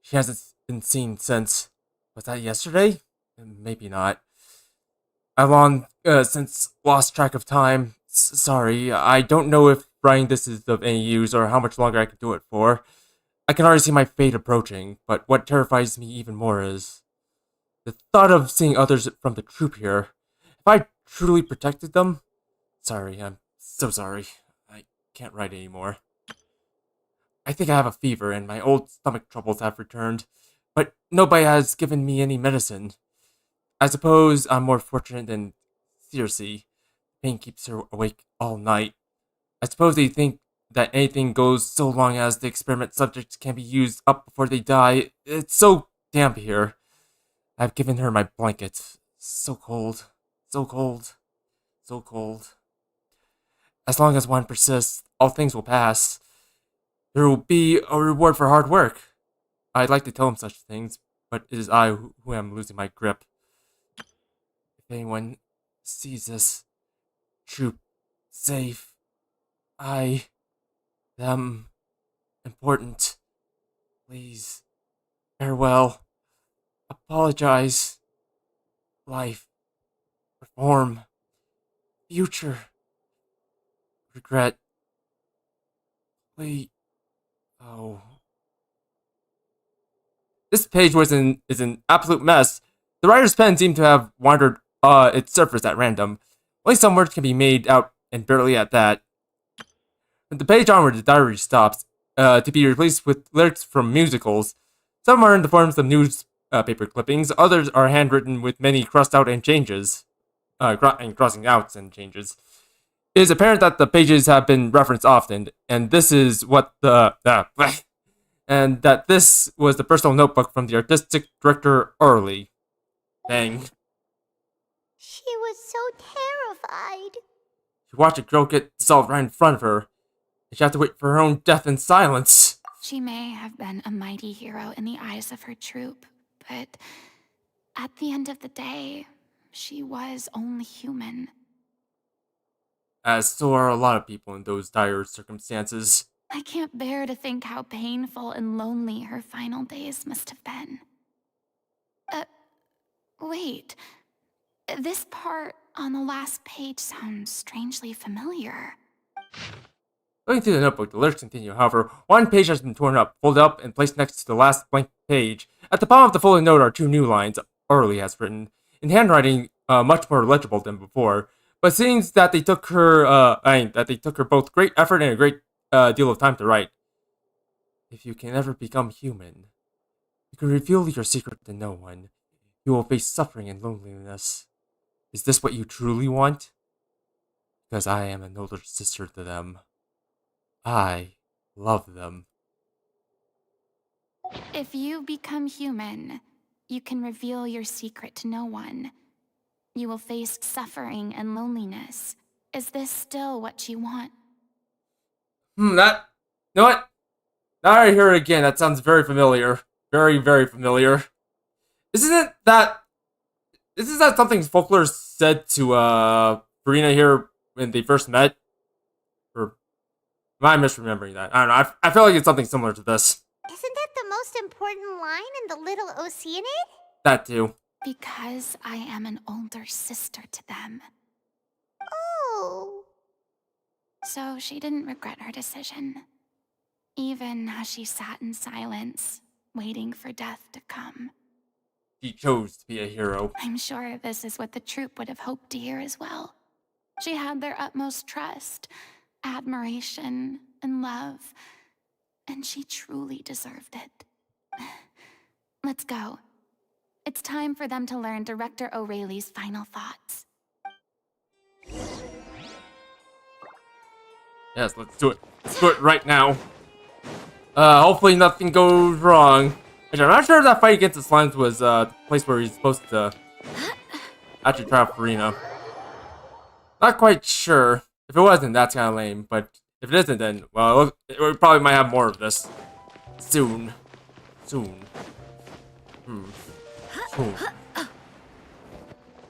She hasn't been seen since. Was that yesterday? Maybe not. I've long since lost track of time. Sorry, I don't know if writing this is of any use or how much longer I can do it for. I can already see my fate approaching, but what terrifies me even more is the thought of seeing others from the troop here. If I truly protected them... Sorry, I'm so sorry. I can't write anymore. I think I have a fever and my old stomach troubles have returned, but nobody has given me any medicine. I suppose I'm more fortunate than Circe. Pain keeps her awake all night. I suppose they think that anything goes so long as the experiment subjects can be used up before they die. It's so damp here. I've given her my blanket. So cold. So cold. So cold. As long as one persists, all things will pass. There will be a reward for hard work. I'd like to tell him such things, but it is I who am losing my grip. If anyone sees this, troop, safe, them, important, please, farewell, apologize, life, reform, future, regret, please, oh. This page is an absolute mess. The writer's pen seemed to have wandered its surface at random. Only some words can be made out, and barely at that. From the page onward, the diary stops, to be replaced with lyrics from musicals. Some are in the forms of newspaper clippings, others are handwritten with many crossed out and changes. And crossing outs and changes. It is apparent that the pages have been referenced often, and this is what and that this was the personal notebook from the artistic director Early. Dang. She was so terrified. She watched a girl get dissolved right in front of her, and she had to wait for her own death in silence. She may have been a mighty hero in the eyes of her troop, but at the end of the day, she was only human. As so are a lot of people in those dire circumstances. I can't bear to think how painful and lonely her final days must have been. Wait. This part on the last page sounds strangely familiar. Going through the notebook, the lyrics continue. However, one page has been torn up, folded up, and placed next to the last blank page. At the bottom of the folded note are 2 new lines Early has written, in handwriting much more legible than before, But seems that they took her, that they took her both great effort and a great deal of time to write. If you can ever become human, you can reveal your secret to no one. You will face suffering and loneliness. Is this what you truly want? Because I am an older sister to them. I love them. If you become human, you can reveal your secret to no one. You will face suffering and loneliness. Is this still what you want? You know what? Now I hear it again, that sounds very familiar. Very, very familiar. Isn't that something Folklore said to, Furina here when they first met? Or am I misremembering that? I don't know, I feel like it's something similar to this. Isn't that the most important line in the Little Oceanid? That too. Because I am an older sister to them. Oh. So she didn't regret her decision. Even as she sat in silence, waiting for death to come. She chose to be a hero. I'm sure this is what the troupe would have hoped to hear as well. She had their utmost trust, admiration, and love. And she truly deserved it. Let's go. It's time for them to learn Director O'Reilly's final thoughts. Yes, let's do it. Let's do it right now. Hopefully nothing goes wrong. Actually, I'm not sure if that fight against the slimes was, the place where he's supposed to actually try out Furina. Not quite sure. If it wasn't, that's kind of lame. But if it isn't, then, well, we probably might have more of this. Soon. Soon. Soon.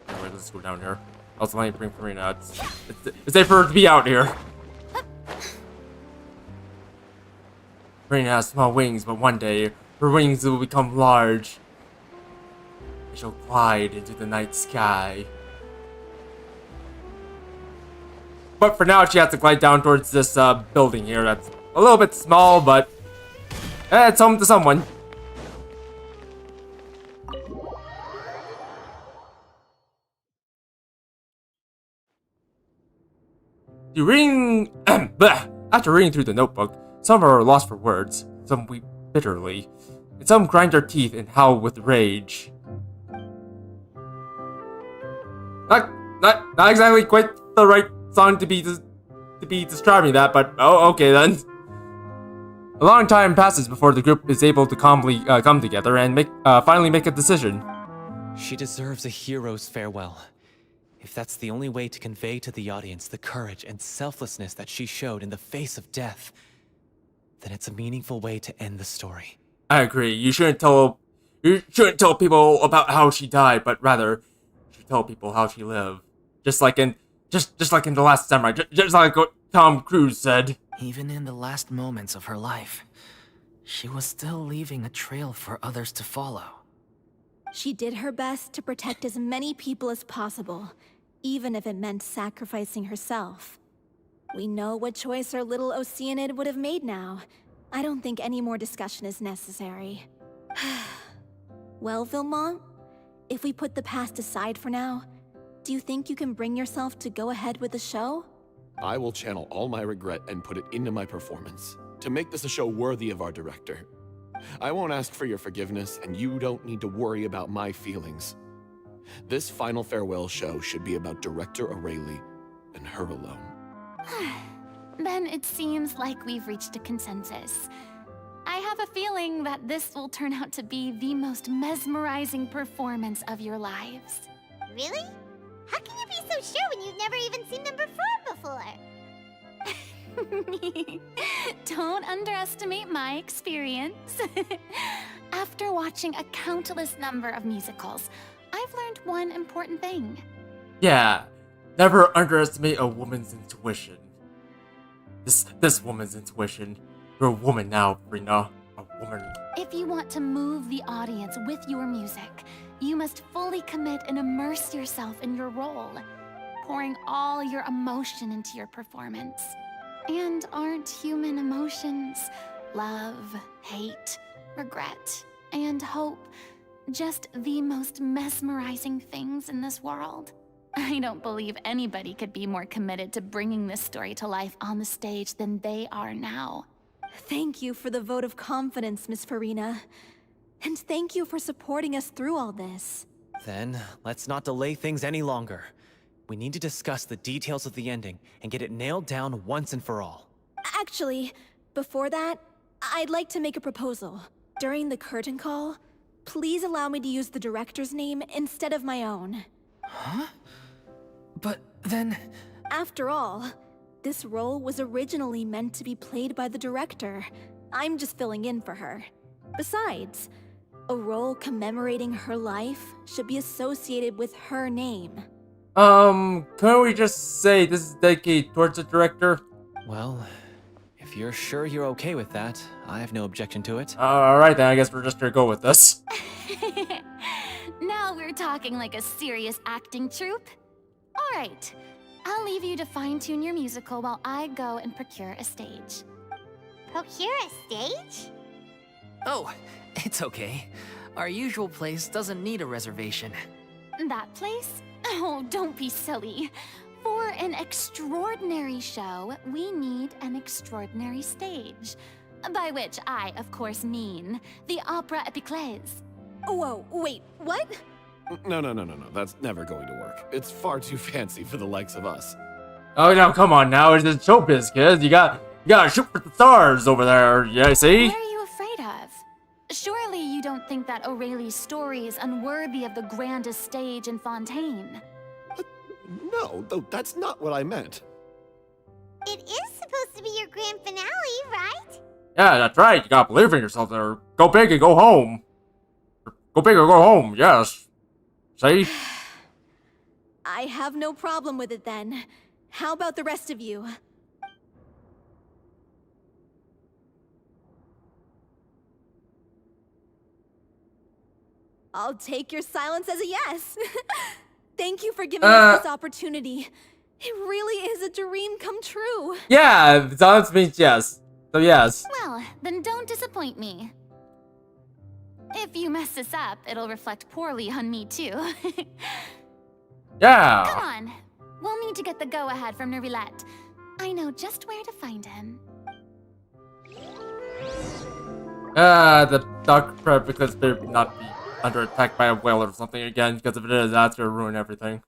Anyway, let's go down here. Also, let me bring Furina. It's safe for her to be out here. Furina has small wings, but one day, her wings will become large. They shall glide into the night sky. But for now, she has to glide down towards this building here that's a little bit small, but it's home to someone. After reading through the notebook, some are lost for words, some weep bitterly, and some grind their teeth and howl with rage. Not exactly quite the right song to be describing that, but oh, okay then. A long time passes before the group is able to calmly come together and finally make a decision. She deserves a hero's farewell. If that's the only way to convey to the audience the courage and selflessness that she showed in the face of death, then it's a meaningful way to end the story. I agree. You shouldn't tell people about how she died, but rather you should tell people how she lived. Just like in The Last Samurai, just like what Tom Cruise said. Even in the last moments of her life, she was still leaving a trail for others to follow. She did her best to protect as many people as possible, even if it meant sacrificing herself. We know what choice our little Oceanid would have made now. I don't think any more discussion is necessary. Well, Vilmont, if we put the past aside for now, do you think you can bring yourself to go ahead with the show? I will channel all my regret and put it into my performance, to make this a show worthy of our director. I won't ask for your forgiveness, and you don't need to worry about my feelings. This final farewell show should be about Director O'Reilly and her alone. Then it seems like we've reached a consensus. I have a feeling that this will turn out to be the most mesmerizing performance of your lives. Really? How can you be so sure when you've never even seen them perform before? Don't underestimate my experience. After watching a countless number of musicals, I've learned one important thing. Yeah, never underestimate a woman's intuition. This woman's intuition. You're a woman now, Furina. A woman. If you want to move the audience with your music, you must fully commit and immerse yourself in your role, pouring all your emotion into your performance. And aren't human emotions love, hate, regret, and hope just the most mesmerizing things in this world? I don't believe anybody could be more committed to bringing this story to life on the stage than they are now. Thank you for the vote of confidence, Miss Furina. And thank you for supporting us through all this. Then, let's not delay things any longer. We need to discuss the details of the ending and get it nailed down once and for all. Actually, before that, I'd like to make a proposal. During the curtain call, please allow me to use the director's name instead of my own. Huh? But then... After all, this role was originally meant to be played by the director. I'm just filling in for her. Besides, a role commemorating her life should be associated with her name. Can we just say this is dedicated towards the director? Well, if you're sure you're okay with that, I have no objection to it. Alright then, I guess we're just gonna go with this. Now we're talking like a serious acting troupe. Alright, I'll leave you to fine-tune your musical while I go and procure a stage. Procure a stage? Oh, it's okay. Our usual place doesn't need a reservation. That place? Oh, don't be silly. For an extraordinary show, we need an extraordinary stage. By which I, of course, mean the Opera Epiclese. Whoa, wait, what? No. That's never going to work. It's far too fancy for the likes of us. Oh, now come on now, it's just showbiz, kids. You gotta shoot for the stars over there, yeah, see? What are you afraid of? Surely you don't think that Aurelie's story is unworthy of the grandest stage in Fontaine. No, that's not what I meant. It is supposed to be your grand finale, right? Yeah, that's right. You gotta believe in yourself there. Go big and go home. Go big or go home, yes. See? I have no problem with it then. How about the rest of you? I'll take your silence as a yes. Thank you for giving us this opportunity. It really is a dream come true. Yeah, silence means yes. So yes. Well, then don't disappoint me. If you mess this up, it'll reflect poorly on me too. Yeah. Come on. We'll need to get the go-ahead from Nervilette. I know just where to find him. The dog prep because they would not be under attack by a whale or something again, because if it is, that's gonna ruin everything.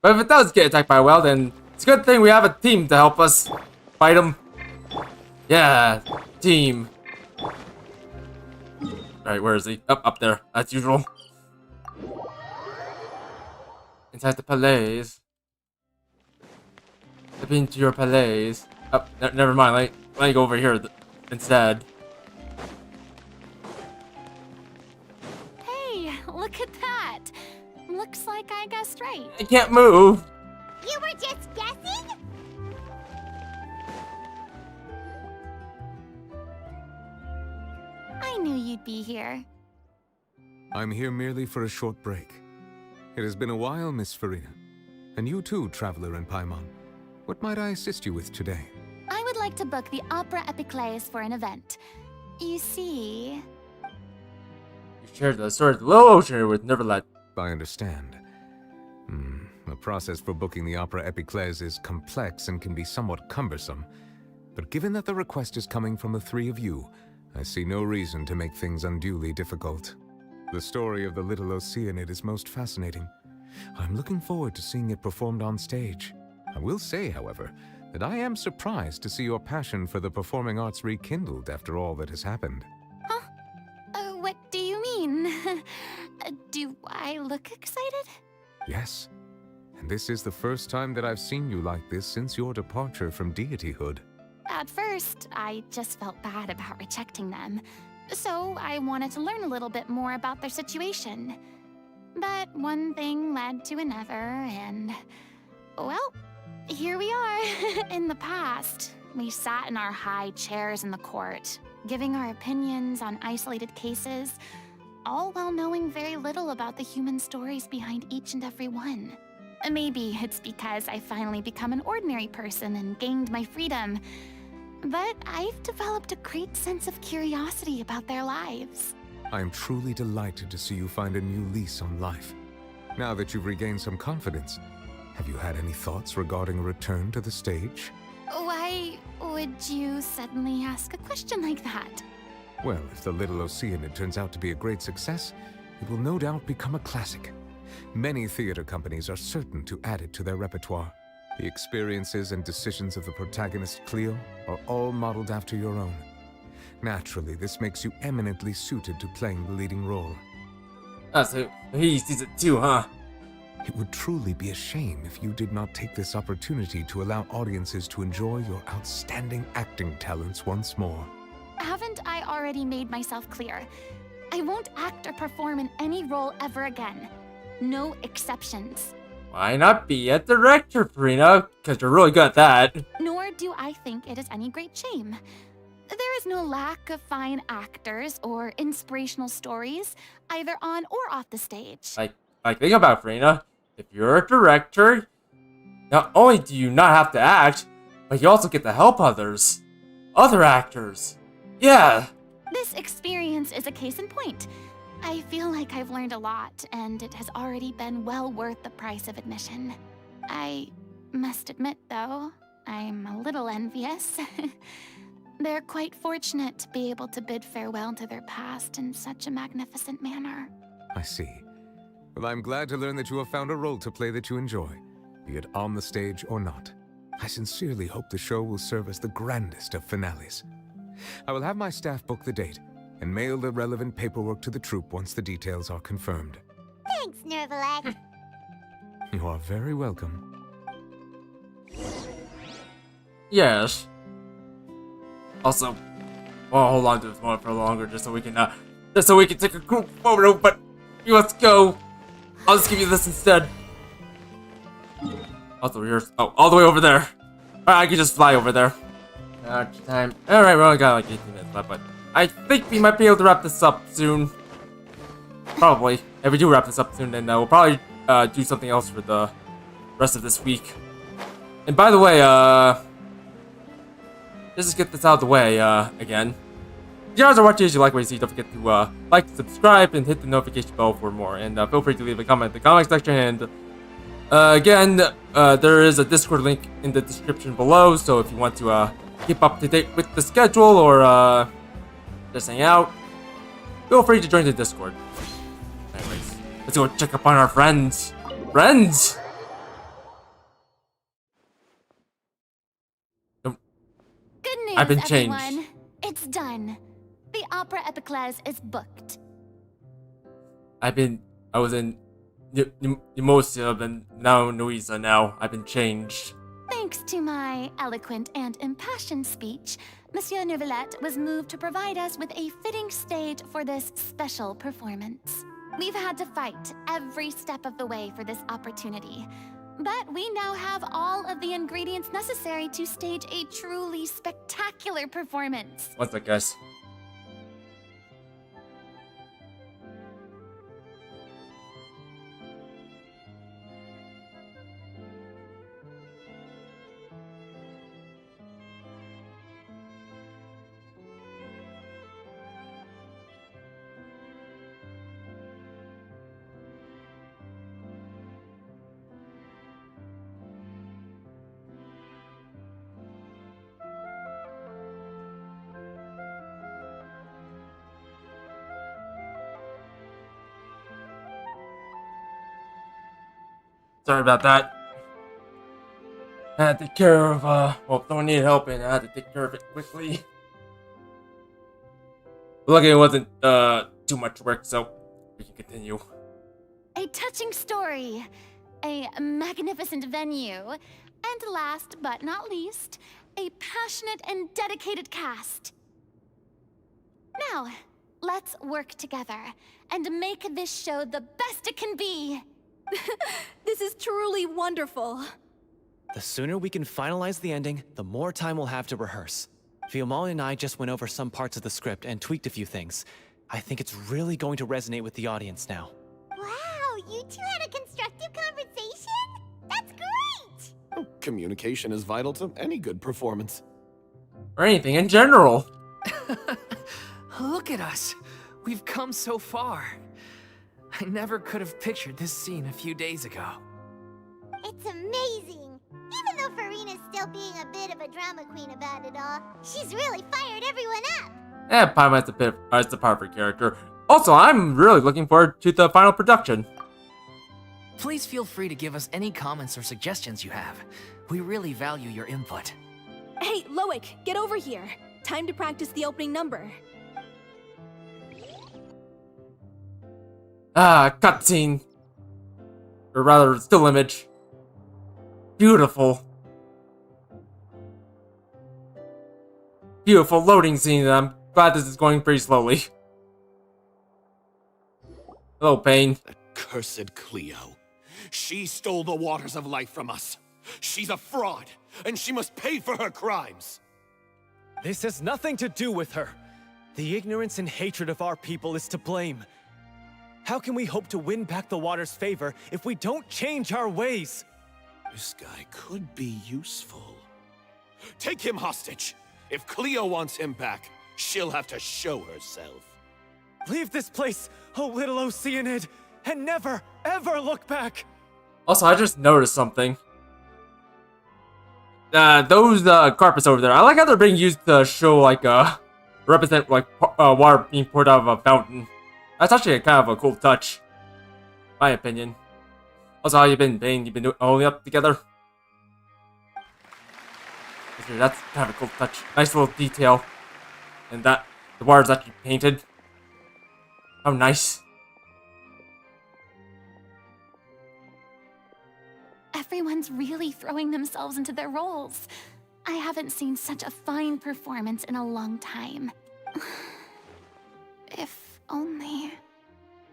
But if it does get attacked by a whale, then it's a good thing we have a team to help us fight him. Yeah, team. Alright, where is he? Up there, as usual. Inside the palais. Step into your palais. Oh, never mind. Let me go over here instead. Hey, look at that. Looks like I guessed right. I can't move. You were just guessing? I knew you'd be here. I'm here merely for a short break. It has been a while, Miss Furina. And you too, Traveler in Paimon. What might I assist you with today? I would like to book the Opera Epiclese for an event. You see... You shared the sword of the Low Ocean with Nervilette. I understand. The process for booking the Opera Epiclese is complex and can be somewhat cumbersome. But given that the request is coming from the three of you, I see no reason to make things unduly difficult. The story of the Little Oceanid is most fascinating. I'm looking forward to seeing it performed on stage. I will say, however, that I am surprised to see your passion for the performing arts rekindled after all that has happened. Huh? What do you mean? Do I look excited? Yes. And this is the first time that I've seen you like this since your departure from deityhood. At first, I just felt bad about rejecting them. So I wanted to learn a little bit more about their situation. But one thing led to another, and... well, here we are. In the past, we sat in our high chairs in the court, giving our opinions on isolated cases, all while knowing very little about the human stories behind each and every one. Maybe it's because I finally become an ordinary person and gained my freedom, but I've developed a great sense of curiosity about their lives. I am truly delighted to see you find a new lease on life. Now that you've regained some confidence, have you had any thoughts regarding a return to the stage? Why would you suddenly ask a question like that? Well, if the Little Oceanid turns out to be a great success, it will no doubt become a classic. Many theater companies are certain to add it to their repertoire. The experiences and decisions of the protagonist, Cleo, are all modeled after your own. Naturally, this makes you eminently suited to playing the leading role. Ah, so he sees it too, huh? It would truly be a shame if you did not take this opportunity to allow audiences to enjoy your outstanding acting talents once more. Haven't I already made myself clear? I won't act or perform in any role ever again. No exceptions. Why not be a director, Furina? Because you're really good at that. Nor do I think it is any great shame. There is no lack of fine actors or inspirational stories, either on or off the stage. Like think about it, Furina. If you're a director, not only do you not have to act, but you also get to help others. Other actors. Yeah. This experience is a case in point. I feel like I've learned a lot, and it has already been well worth the price of admission. I must admit, though, I'm a little envious. They're quite fortunate to be able to bid farewell to their past in such a magnificent manner. I see. Well, I'm glad to learn that you have found a role to play that you enjoy, be it on the stage or not. I sincerely hope the show will serve as the grandest of finales. I will have my staff book the date and mail the relevant paperwork to the troupe once the details are confirmed. Thanks, Nervalag. You are very welcome. Yes. Also, well, hold on to this moment for longer, just so we can take a group photo. But you must go. I'll just give you this instead. Also, here's all the way over there. I can just fly over there. Time. All right, we only got like 18 minutes left, but I think we might be able to wrap this up soon. Probably. If we do wrap this up soon, then we'll probably do something else for the rest of this week. And by the way, just to get this out of the way, again. If you guys are watching this, you like what you see, don't forget to like, subscribe, and hit the notification bell for more. And feel free to leave a comment in the comment section. And again, there is a Discord link in the description below, so if you want to keep up to date with the schedule or just hang out, feel free to join the Discord. Anyways, let's go check up on our friends. Friends! Good news, I've been everyone. changed. It's done. The Opera Epiclese is booked. I was in Nemosia, but now Nuisa now. I've been changed. Thanks to my eloquent and impassioned speech, Monsieur Neuvillette was moved to provide us with a fitting stage for this special performance. We've had to fight every step of the way for this opportunity, but we now have all of the ingredients necessary to stage a truly spectacular performance. What's that, guys? Sorry about that. I had to take care of, well, someone needed help and I had to take care of it quickly. Luckily it wasn't, too much work, so we can continue. A touching story, a magnificent venue, and last but not least, a passionate and dedicated cast. Now, let's work together and make this show the best it can be. This is truly wonderful. The sooner we can finalize the ending, the more time we'll have to rehearse. Fiamma and I just went over some parts of the script and tweaked a few things. I think it's really going to resonate with the audience now. Wow, you two had a constructive conversation? That's great! Oh, communication is vital to any good performance. Or anything in general. Look at us. We've come so far. I never could have pictured this scene a few days ago. It's amazing! Even though Furina's still being a bit of a drama queen about it all, she's really fired everyone up! Paimon is the perfect character. Also, I'm really looking forward to the final production. Please feel free to give us any comments or suggestions you have. We really value your input. Hey, Loic, get over here. Time to practice the opening number. Cutscene. Or rather, still image. Beautiful. Beautiful loading scene. I'm glad this is going pretty slowly. Hello, Pain. That cursed Cleo. She stole the waters of life from us. She's a fraud, and she must pay for her crimes. This has nothing to do with her. The ignorance and hatred of our people is to blame. How can we hope to win back the water's favor if we don't change our ways? This guy could be useful. Take him hostage. If Cleo wants him back, she'll have to show herself. Leave this place, oh little Oceanid, and never, ever look back! Also, I just noticed something. Those carpets over there, I like how they're being used to show, like, represent, like, water being poured out of a fountain. That's actually kind of a cool touch. My opinion. Also, how you been, Bane? You been holding up together? That's kind of a cool touch. Nice little detail. And that, the water's actually painted. How nice. Everyone's really throwing themselves into their roles. I haven't seen such a fine performance in a long time. If only...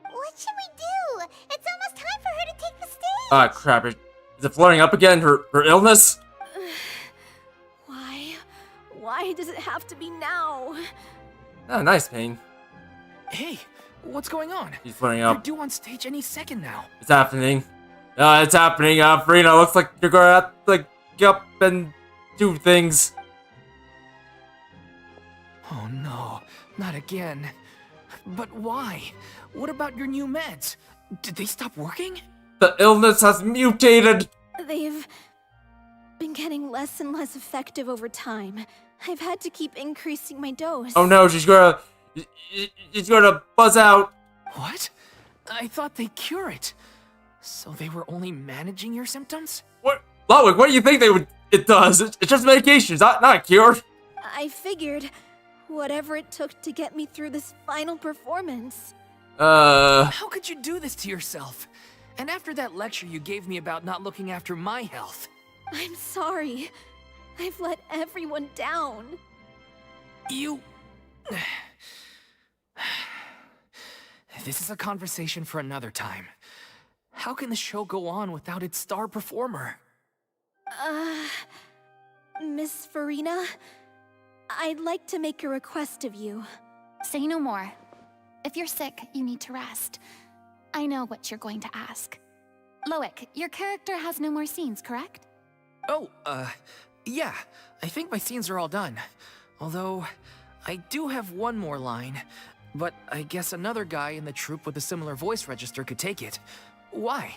What should we do? It's almost time for her to take the stage! Crap. Is it flaring up again? Her illness? Why? Why does it have to be now? Nice, Pain. Hey, what's going on? He's flaring You're up. due on stage any second now. It's happening. It's happening. Furina, looks like you're gonna have to, like, get up and do things. Oh no, not again. But why? What about your new meds? Did they stop working? The illness has mutated. They've been getting less and less effective over time. I've had to keep increasing my dose. Oh no, she's gonna buzz out. What? I thought they cure it. So they were only managing your symptoms? What? Loic, what do you think it does? It's just medication, not a cure. I figured whatever it took to get me through this final performance. How could you do this to yourself? And after that lecture you gave me about not looking after my health. I'm sorry. I've let everyone down. You... This is a conversation for another time. How can the show go on without its star performer? Miss Furina? I'd like to make a request of you. Say no more. If you're sick, you need to rest. I know what you're going to ask. Loic, your character has no more scenes, correct? Oh, yeah. I think my scenes are all done. Although, I do have one more line. But I guess another guy in the troupe with a similar voice register could take it. Why?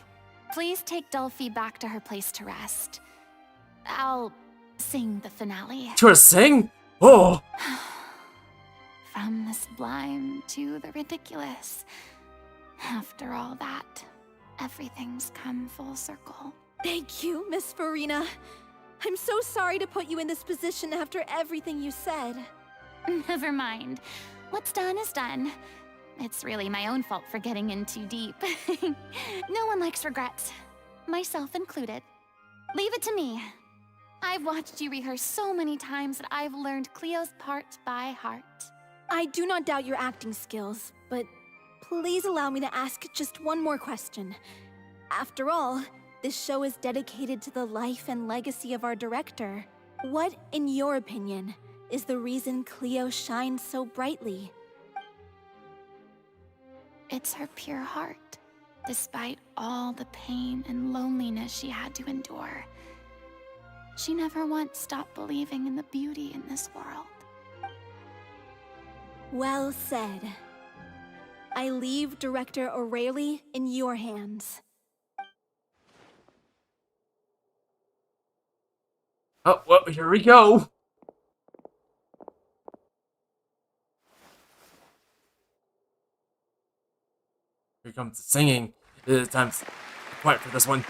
Please take Delphi back to her place to rest. I'll sing the finale. To sing? Oh! From the sublime to the ridiculous. After all that, everything's come full circle. Thank you, Miss Furina. I'm so sorry to put you in this position after everything you said. Never mind. What's done is done. It's really my own fault for getting in too deep. No one likes regrets, myself included. Leave it to me. I've watched you rehearse so many times that I've learned Cleo's part by heart. I do not doubt your acting skills, but please allow me to ask just one more question. After all, this show is dedicated to the life and legacy of our director. What, in your opinion, is the reason Cleo shines so brightly? It's her pure heart, despite all the pain and loneliness she had to endure. She never once stopped believing in the beauty in this world. Well said. I leave Director O'Reilly in your hands. Oh, well, here we go. Here comes the singing. Time's quiet for this one.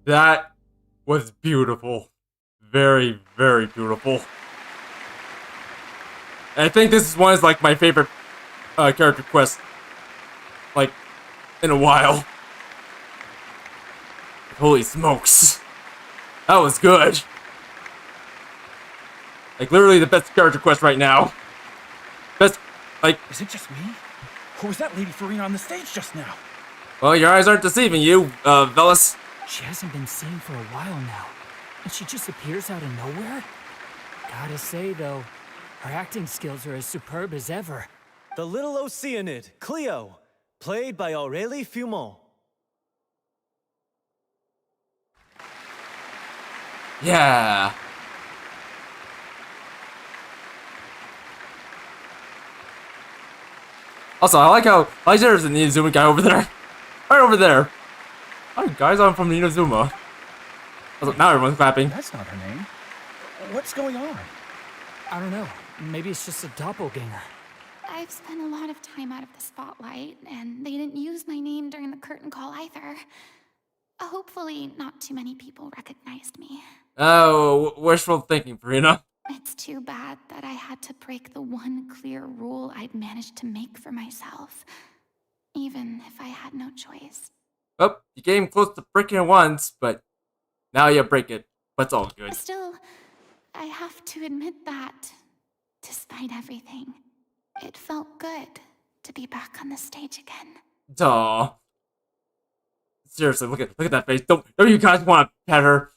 That was beautiful. Very, very beautiful. And I think this is one of like my favorite character quests, like, in a while. Holy smokes. That was good. Like, literally the best character quest right now. Best, like... Is it just me? Or was that Lady Furina on the stage just now? Well, your eyes aren't deceiving you, Velas. She hasn't been seen for a while now, and she just appears out of nowhere? Gotta say, though, her acting skills are as superb as ever. The little Oceanid, Cleo, played by Aurélie Fumont. Yeah. Also, I like there's an Inazuma guy over there. Right over there. Hi guys, I'm from Inazuma. Also, now everyone's clapping. That's not her name. What's going on? I don't know. Maybe it's just a doppelganger. I've spent a lot of time out of the spotlight, and they didn't use my name during the curtain call either. Hopefully, not too many people recognized me. Oh, wishful thinking, Furina. It's too bad that I had to break the one clear rule I'd managed to make for myself, even if I had no choice. Oh, you came close to breaking it once, but now you break it. But it's all good. Still, I have to admit that, despite everything, it felt good to be back on the stage again. Aw. Seriously, look at that face. Don't you guys want to pet her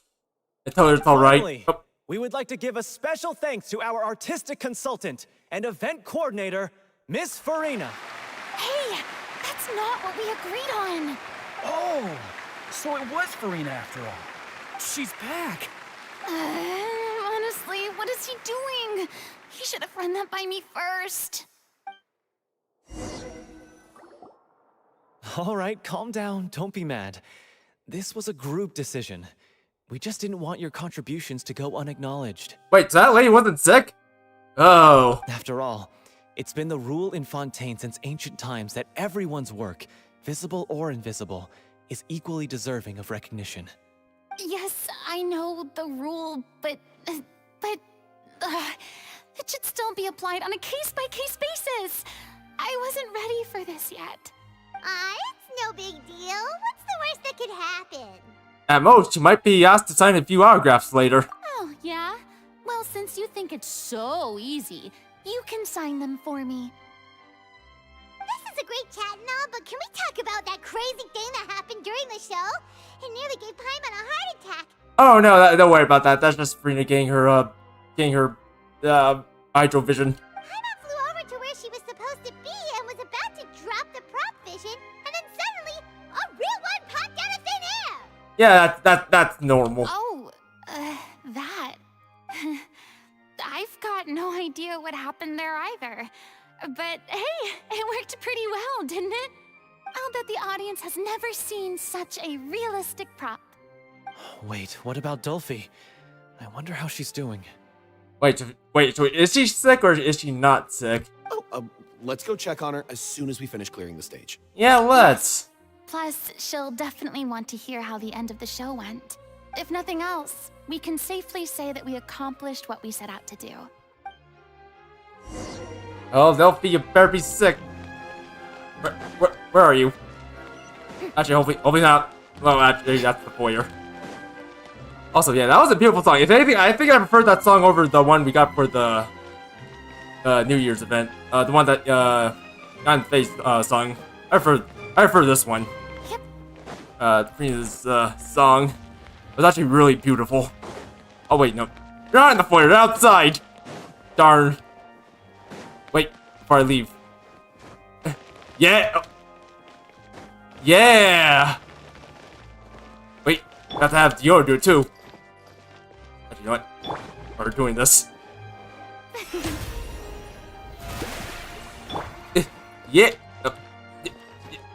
and tell her it's all right? Finally, we would like to give a special thanks to our artistic consultant and event coordinator, Miss Furina. Hey, that's not what we agreed on. Oh, so it was Furina after all. She's back! Honestly, Seriously, what is he doing? He should have run that by me first. All right, calm down. Don't be mad. This was a group decision. We just didn't want your contributions to go unacknowledged. Wait, so that lady wasn't sick? Oh. After all, it's been the rule in Fontaine since ancient times that everyone's work, visible or invisible, is equally deserving of recognition. Yes, I know the rule, but it should still be applied on a case-by-case basis. I wasn't ready for this yet. It's no big deal. What's the worst that could happen? At most, she might be asked to sign a few autographs later. Oh, yeah? Well, since you think it's so easy, you can sign them for me. This is a great chat and all, but can we talk about that crazy thing that happened during the show? It nearly gave Paimon a heart attack. Oh no, don't worry about that. That's just Furina getting her hydro vision. Paimon flew over to where she was supposed to be and was about to drop the prop vision, and then suddenly, a real one popped out of thin air! Yeah, that's normal. Oh, that. I've got no idea what happened there either. But hey, it worked pretty well, didn't it? I'll bet the audience has never seen such a realistic prop. Wait, what about Dolphy? I wonder how she's doing. Wait, is she sick or is she not sick? Oh, let's go check on her as soon as we finish clearing the stage. Yeah, let's. Plus, she'll definitely want to hear how the end of the show went. If nothing else, we can safely say that we accomplished what we set out to do. Oh, Delphi, you better be sick. Where are you? Actually, hopefully not. Well, actually, that's the foyer. Also, yeah, that was a beautiful song. If anything, I think I preferred that song over the one we got for the New Year's event. The one that Got in Face song. I prefer this one. Yep. Freena's song was actually really beautiful. Oh wait, no, you're not in the foyer. You're outside. Darn. Wait, before I leave. Yeah. Yeah. Wait, I have to have Dior do it too. Actually, you know what? We're doing this. Yeah.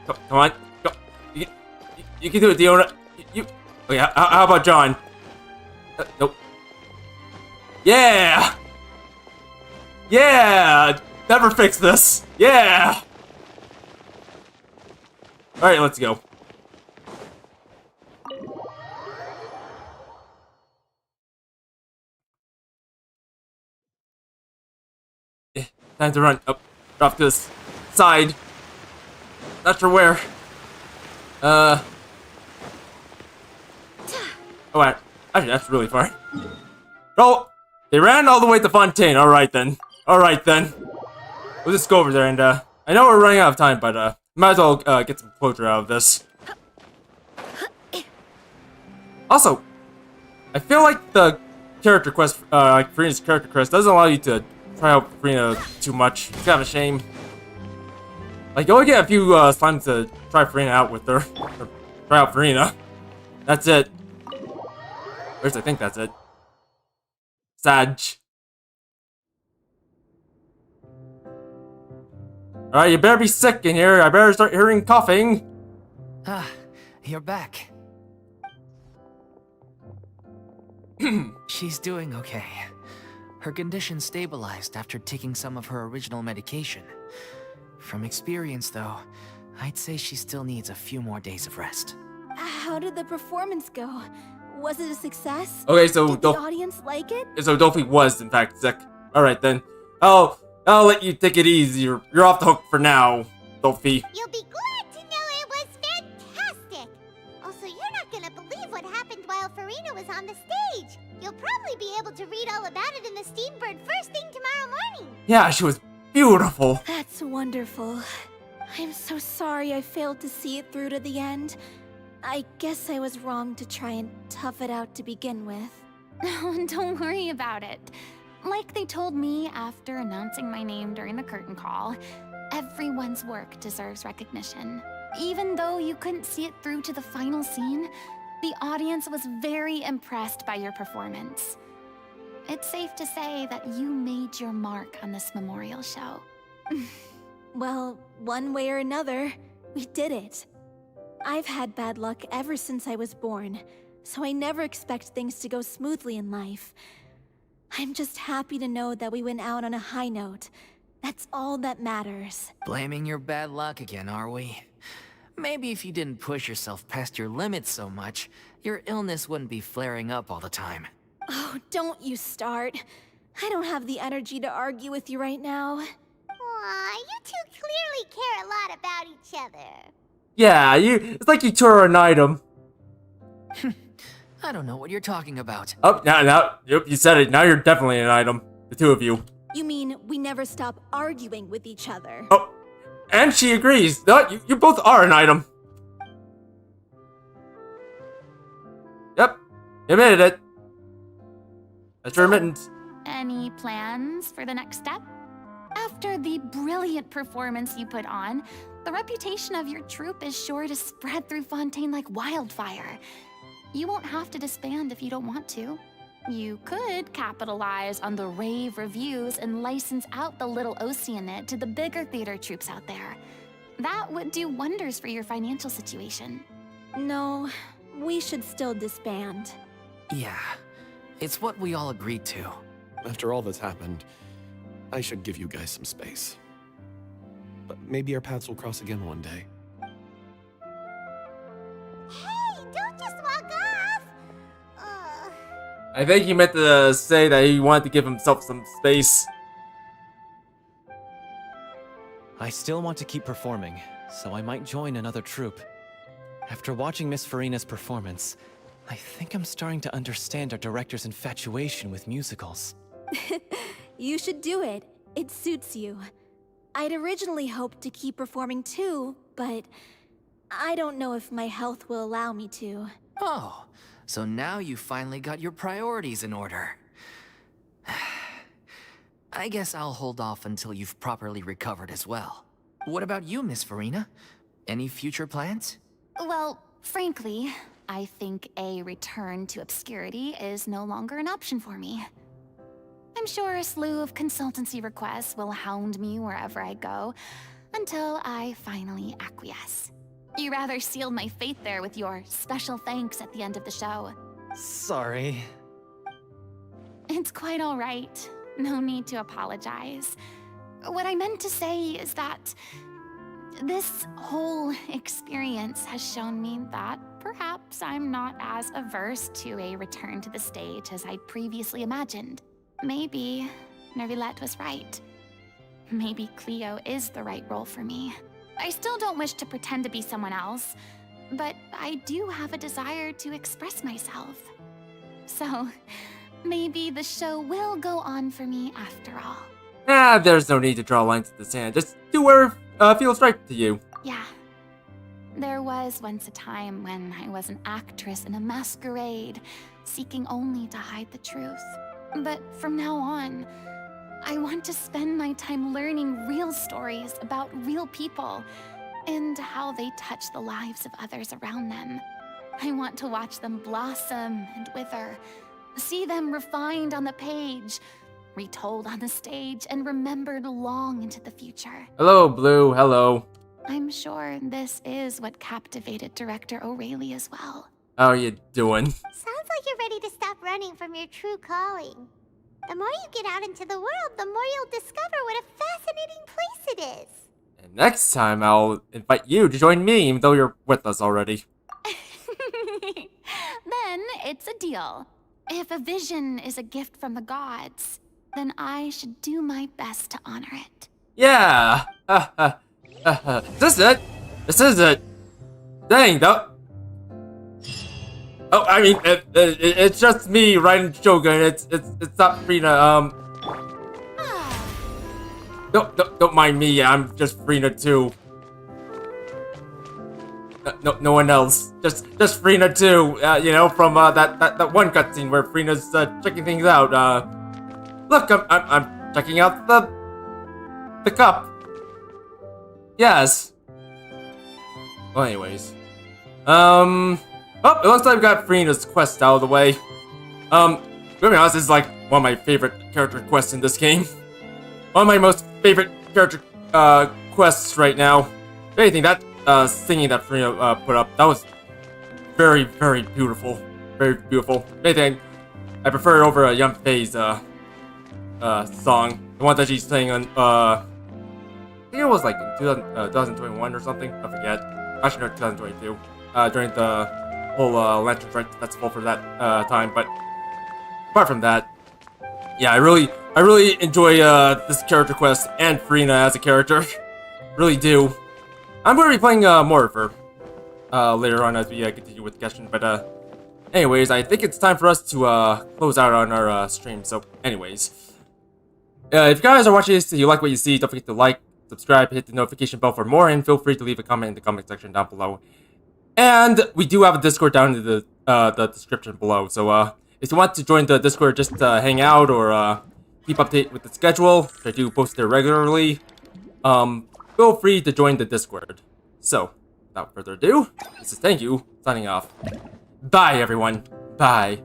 Come on. Go. You can do it, Dior. You. Okay, how about John? Nope. Yeah. Yeah. Never fix this. Yeah. All right, let's go. Time to run. Up, off to this side. Not sure where. Oh, wait. Actually, that's really far. Oh, they ran all the way to Fontaine. All right then. All right then. We'll just go over there and I know we're running out of time, but might as well get some closure out of this. Also, I feel like the character quest, like Furina's character quest, doesn't allow you to try out Furina too much. It's kind of a shame. Like, you only get a few times to try Furina out with her. Or try out Furina. That's it. At least I think that's it. Sag. Alright, you better be sick in here. I better start hearing coughing. Ah, you're back. She's doing okay. Her condition stabilized after taking some of her original medication. From experience, though, I'd say she still needs a few more days of rest. How did the performance go? Was it a success? Okay, so Did the audience like it? So Dolphy was in fact sick. Alright then. I'll let you take it easy. You're off the hook for now, Dolphy. You'll be glad to know it was fantastic! Also, you're not gonna believe what happened while Furina was on the stage. You'll probably be able to read all about it in the Steambird first thing tomorrow morning. Yeah, she was beautiful. That's wonderful. I'm so sorry I failed to see it through to the end. I guess I was wrong to try and tough it out to begin with. Oh, don't worry about it. Like they told me after announcing my name during the curtain call, everyone's work deserves recognition. Even though you couldn't see it through to the final scene, the audience was very impressed by your performance. it's safe to say that you made your mark on this memorial show. Well, one way or another, we did it. I've had bad luck ever since I was born, so I never expect things to go smoothly in life. I'm just happy to know that we went out on a high note. That's all that matters. Blaming your bad luck again, are we? Maybe if you didn't push yourself past your limits so much, your illness wouldn't be flaring up all the time. Oh, don't you start. I don't have the energy to argue with you right now. Aw, you two clearly care a lot about each other. Yeah, it's like you two are an item. I don't know what you're talking about. Oh, now, yep, you said it. Now you're definitely an item. The two of you. You mean we never stop arguing with each other? Oh, and she agrees. No, you both are an item. Yep, you admitted it. That's your admittance. Any plans for the next step? After the brilliant performance you put on, the reputation of your troupe is sure to spread through Fontaine like wildfire. You won't have to disband if you don't want to. You could capitalize on the rave reviews and license out the Little Oceanid to the bigger theater troupes out there. That would do wonders for your financial situation. No, we should still disband. Yeah, it's what we all agreed to. After all that's happened, I should give you guys some space. But maybe our paths will cross again one day. Hey, don't just walk off! I think he meant to say that he wanted to give himself some space. I still want to keep performing, so I might join another troupe. After watching Miss Furina's performance, I think I'm starting to understand our director's infatuation with musicals. You should do it. It suits you. I'd originally hoped to keep performing too, but I don't know if my health will allow me to. Oh, so now you finally got your priorities in order. I guess I'll hold off until you've properly recovered as well. What about you, Miss Furina? Any future plans? Well, frankly, I think a return to obscurity is no longer an option for me. I'm sure a slew of consultancy requests will hound me wherever I go, until I finally acquiesce. You rather sealed my fate there with your special thanks at the end of the show. Sorry. It's quite all right. No need to apologize. What I meant to say is that this whole experience has shown me that perhaps I'm not as averse to a return to the stage as I'd previously imagined. Maybe Nervillette was right. Maybe Cleo is the right role for me. I still don't wish to pretend to be someone else, but I do have a desire to express myself. So, maybe the show will go on for me after all. There's no need to draw lines in the sand. Just do whatever feels right to you. Yeah. There was once a time when I was an actress in a masquerade, seeking only to hide the truth. But from now on, I want to spend my time learning real stories about real people and how they touch the lives of others around them. I want to watch them blossom and wither, see them refined on the page, retold on the stage, and remembered long into the future. Hello, Blue. Hello. I'm sure this is what captivated Director O'Reilly as well. How are you doing? Sounds like you're ready to stop running from your true calling. The more you get out into the world, the more you'll discover what a fascinating place it is. And next time, I'll invite you to join me, even though you're with us already. Then it's a deal. If a vision is a gift from the gods, then I should do my best to honor it. Yeah! This is it! This is it! Dang, though. Oh, I mean, it's just me riding Shogun. It's not Furina. Don't mind me. I'm just Furina too. No one else. Just Furina too. You know, from that one cutscene where Furina's checking things out. Look, I'm checking out the cup. Yes. Well, anyways, oh, it looks like we got Furina's quest out of the way. To be honest, it's like one of my favorite character quests in this game. One of my most favorite character quests right now. If anything, that singing that Furina put up, that was very, very beautiful. Very beautiful. If anything, I prefer it over Young Faye's song. The one that she sang on, I think it was like in 2021 or something. I forget. Actually, no, 2022. During the whole Lantern Festival for that time. But apart from that, yeah, I really enjoy this character quest and Furina as a character. Really do. I'm going to be playing more of her later on as we continue with Genshin. But anyways, I think it's time for us to close out on our stream. So anyways, if you guys are watching this and you like what you see, don't forget to like, subscribe, hit the notification bell for more, and feel free to leave a comment in the comment section down below. And we do have a Discord down in the description below. So if you want to join the Discord, just hang out or keep update with the schedule. I do post there regularly. Feel free to join the Discord. So, without further ado, this is Thank You, signing off. Bye, everyone. Bye.